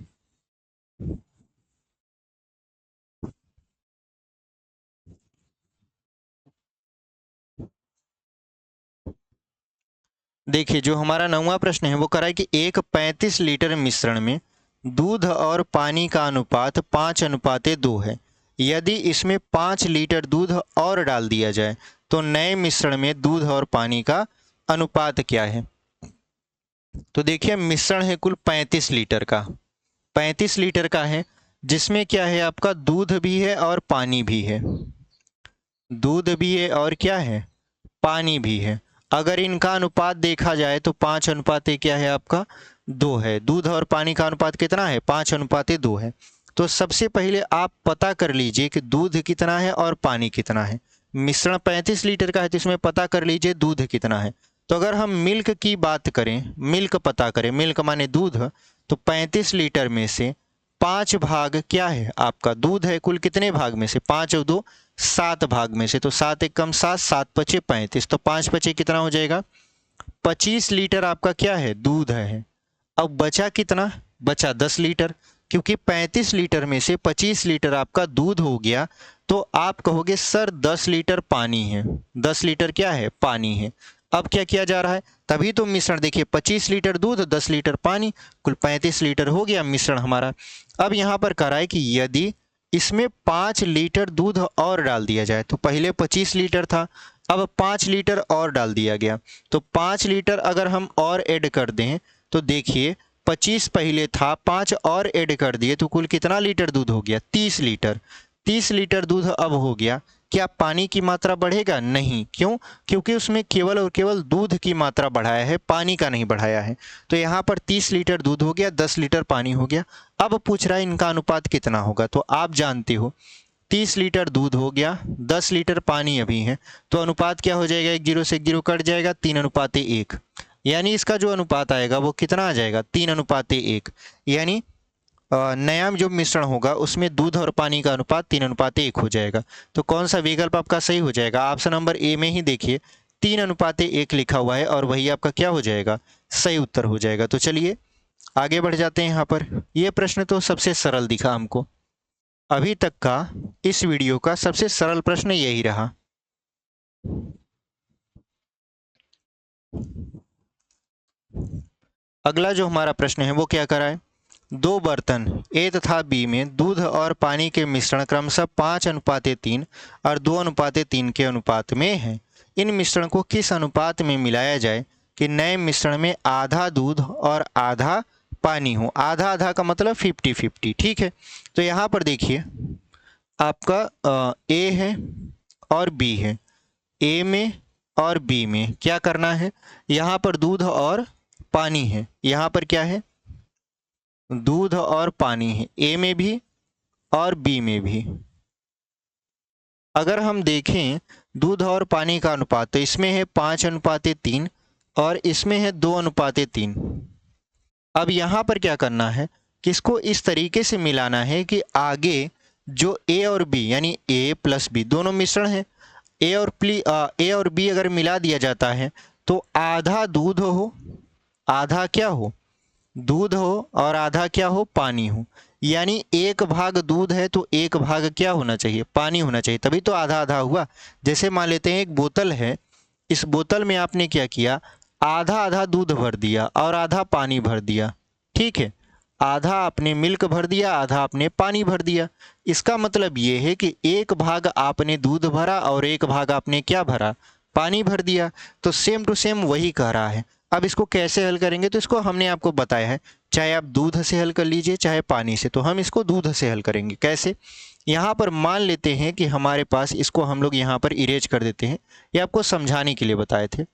देखिए जो हमारा 9वां प्रश्न है वो करा है कि एक 35 लीटर मिश्रण में दूध और पानी का अनुपात 5:2 है। यदि इसमें 5 लीटर दूध और डाल दिया जाए तो नए मिश्रण में दूध और पानी का अनुपात क्या है। तो देखिए मिश्रण है कुल 35 लीटर का, 35 लीटर का है, जिसमें क्या है आपका दूध भी है और पानी भी है, दूध भी है और क्या है, पानी भी है। अगर इनका अनुपात देखा जाए तो 5:1 क्या है आपका, 2 है। दूध और पानी का अनुपात कितना है, 5:2 है। तो सबसे पहले आप पता कर लीजिए कि दूध कितना है और पानी कितना है। मिश्रण 35 लीटर का है तो इसमें पता कर लीजिए दूध कितना है। तो अगर हम मिल्क की बात करें, मिल्क पता करें, मिल्क माने दूध, तो 35 लीटर में से 5 भाग क्या है आपका दूध है। कुल कितने भाग में से, 5 और 2 7 भाग में से, तो 7 × 1 = 7, 7×5 = 35, तो 5×5 कितना हो जाएगा, 25 लीटर आपका क्या है, दूध है। अब बचा कितना, बचा 10 लीटर, क्योंकि 35 लीटर में से 25 लीटर आपका दूध हो गया, तो आप कहोगे सर 10 लीटर पानी है, 10 लीटर क्या है, पानी है। अब क्या किया जा रहा है, तभी तो मिश्रण देखिए 25 लीटर दूध 10 लीटर पानी, कुल 35 लीटर हो गया मिश्रण हमारा। अब यहाँ पर कह रहा है कि यदि इसमें 5 लीटर दूध और डाल दिया जाए, तो पहले 25 लीटर था, अब 5 लीटर और डाल दिया गया, तो 5 लीटर अगर हम और ऐड कर दें तो देखिए 25 पहले था, 5 और ऐड कर दिए तो कुल कितना लीटर दूध हो गया, 30 लीटर। 30 लीटर दूध अब हो गया, क्या पानी की मात्रा बढ़ेगा, नहीं। क्यों, क्योंकि उसमें केवल और केवल दूध की मात्रा बढ़ाया है, पानी का नहीं बढ़ाया है। तो यहाँ पर 30 लीटर दूध हो गया, 10 लीटर पानी हो गया। अब पूछ रहा है इनका अनुपात कितना होगा, तो आप जानते हो 30 लीटर दूध हो गया, 10 लीटर पानी अभी है, तो अनुपात क्या हो जाएगा, 1 0 से 1 0 कट जाएगा, 3:1, यानी इसका जो अनुपात आएगा वो कितना आ जाएगा, 3:1। यानी नया जो मिश्रण होगा उसमें दूध और पानी का अनुपात 3:1 हो जाएगा। तो कौन सा विकल्प आपका सही हो जाएगा, ऑप्शन नंबर ए में ही देखिए 3:1 लिखा हुआ है और वही आपका क्या हो जाएगा, सही उत्तर हो जाएगा। तो चलिए आगे बढ़ जाते हैं। यहाँ पर यह प्रश्न तो सबसे सरल दिखा हमको, अभी तक का इस वीडियो का सबसे सरल प्रश्न यही रहा। अगला जो हमारा प्रश्न है वो क्या करा है, 2 बर्तन ए तथा बी में दूध और पानी के मिश्रण क्रमशः 5:3 और 2:3 के अनुपात में है। इन मिश्रण को किस अनुपात में मिलाया जाए कि नए मिश्रण में आधा दूध और आधा पानी हो। आधा आधा का मतलब 50-50, ठीक है। तो यहाँ पर देखिए आपका ए है और बी है, ए में और बी में क्या करना है, यहाँ पर दूध और पानी है, यहाँ पर क्या है, दूध और पानी है, ए में भी और बी में भी। अगर हम देखें दूध और पानी का अनुपात तो इसमें है 5:3 और इसमें है 2:3। अब यहाँ पर क्या करना है कि इसको इस तरीके से मिलाना है कि आगे जो ए और बी यानी ए प्लस बी दोनों मिश्रण है, ए और बी अगर मिला दिया जाता है तो आधा दूध हो, आधा क्या हो, दूध हो और आधा क्या हो, पानी हो। यानी 1 भाग दूध है तो 1 भाग क्या होना चाहिए, पानी होना चाहिए, तभी तो आधा आधा हुआ। जैसे मान लेते हैं एक बोतल है, इस बोतल में आपने क्या किया, आधा आधा दूध भर दिया और आधा पानी भर दिया, ठीक है। आधा आपने मिल्क भर दिया, आधा आपने पानी भर दिया। इसका मतलब ये है कि 1 भाग आपने दूध भरा और 1 भाग आपने क्या भरा, पानी भर दिया। तो सेम टू सेम वही कह रहा है। अब इसको कैसे हल करेंगे, तो इसको हमने आपको बताया है, चाहे आप दूध से हल कर लीजिए चाहे पानी से। तो हम इसको दूध से हल करेंगे। कैसे, यहाँ पर मान लेते हैं कि हमारे पास, इसको हम लोग यहाँ पर इरेज कर देते हैं, ये आपको समझाने के लिए बताए थे।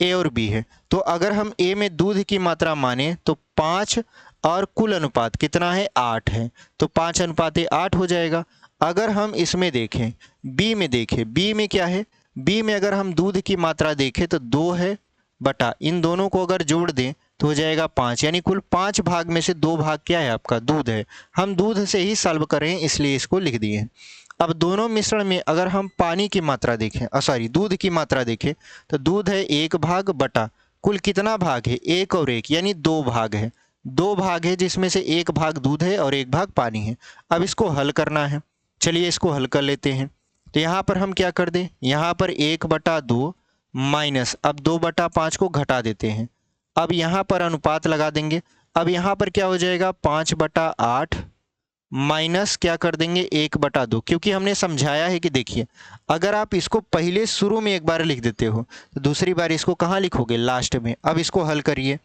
ए और बी है, तो अगर हम ए में दूध की मात्रा माने तो 5 और कुल अनुपात कितना है, 8 है, तो 5:8 हो जाएगा। अगर हम इसमें देखें, बी में देखें, बी में क्या है, बी में अगर हम दूध की मात्रा देखें तो 2 है बटा, इन दोनों को अगर जोड़ दें तो हो जाएगा 5, यानी कुल 5 भाग में से 2 भाग क्या है आपका, दूध है। हम दूध से ही सॉल्व कर रहे हैं इसलिए इसको लिख दिए हैं। अब दोनों मिश्रण में अगर हम पानी की मात्रा देखें, सॉरी दूध की मात्रा देखें, तो दूध है 1 भाग बटा कुल कितना भाग है, 1 और 1, यानी 2 भाग है। 2 भाग है जिसमें से 1 भाग दूध है और 1 भाग पानी है। अब इसको हल करना है, चलिए इसको हल कर लेते हैं। तो यहाँ पर हम क्या कर दें, यहाँ पर 1/2 माइनस, अब 2/5 को घटा देते हैं। अब यहाँ पर अनुपात लगा देंगे। अब यहाँ पर क्या हो जाएगा, 5/8 माइनस क्या कर देंगे, 1/2, क्योंकि हमने समझाया है कि देखिए, अगर आप इसको पहले शुरू में एक बार लिख देते हो तो दूसरी बार इसको कहाँ लिखोगे, लास्ट में। अब इसको हल करिए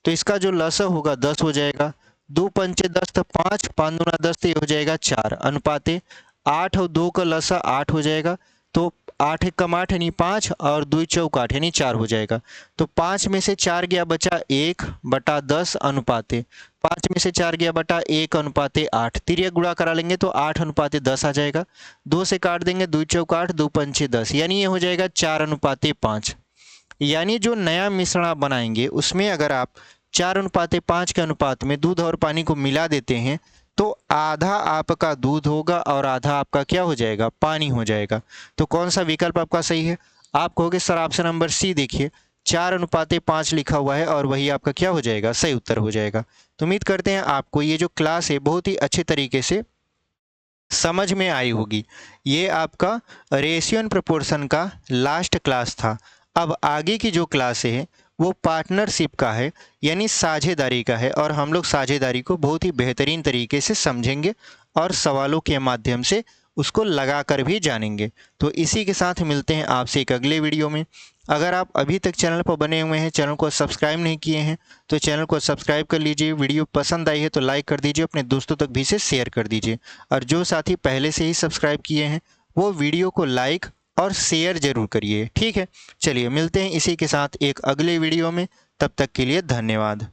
तो इसका जो लसा होगा 10 हो जाएगा, 2×5 10 तो 5, 5×2 10 तो ये हो जाएगा 4, अनुपाते 8 और 2 का लसा 8 हो जाएगा, तो 8 एक कम 8 यानी 5 और 2 चौक 8 यानी 4 हो जाएगा। तो 5 में से 4 गया बचा 1/10 अनुपाते, 5 में से 4 गया बटा 1/8, तिर्यक गुणा करा लेंगे तो 8/10 आ जाएगा। 2 से काट देंगे, 2 चौक 8, 2×5 10, यानी ये हो जाएगा 4/5। यानी जो नया मिश्रण आप बनाएंगे उसमें अगर आप 4/5 के अनुपात में दूध और पानी को मिला देते हैं तो आधा आपका दूध होगा और आधा आपका क्या हो जाएगा, पानी हो जाएगा। तो कौन सा विकल्प आपका सही है, आप कहोगे सर ऑप्शन नंबर सी देखिए, 4/5 लिखा हुआ है और वही आपका क्या हो जाएगा, सही उत्तर हो जाएगा। तो उम्मीद करते हैं आपको ये जो क्लास है बहुत ही अच्छे तरीके से समझ में आई होगी। ये आपका रेशियो एंड प्रोपोर्शन का लास्ट क्लास था। अब आगे की जो क्लास है वो पार्टनरशिप का है, यानी साझेदारी का है, और हम लोग साझेदारी को बहुत ही बेहतरीन तरीके से समझेंगे और सवालों के माध्यम से उसको लगा कर भी जानेंगे। तो इसी के साथ मिलते हैं आपसे एक अगले वीडियो में। अगर आप अभी तक चैनल पर बने हुए हैं, चैनल को सब्सक्राइब नहीं किए हैं, तो चैनल को सब्सक्राइब कर लीजिए। वीडियो पसंद आई है तो लाइक कर दीजिए, अपने दोस्तों तक भी इसे शेयर कर दीजिए। और जो साथी पहले से ही सब्सक्राइब किए हैं वो वीडियो को लाइक और शेयर ज़रूर करिए, ठीक है। चलिए मिलते हैं इसी के साथ एक अगले वीडियो में, तब तक के लिए धन्यवाद।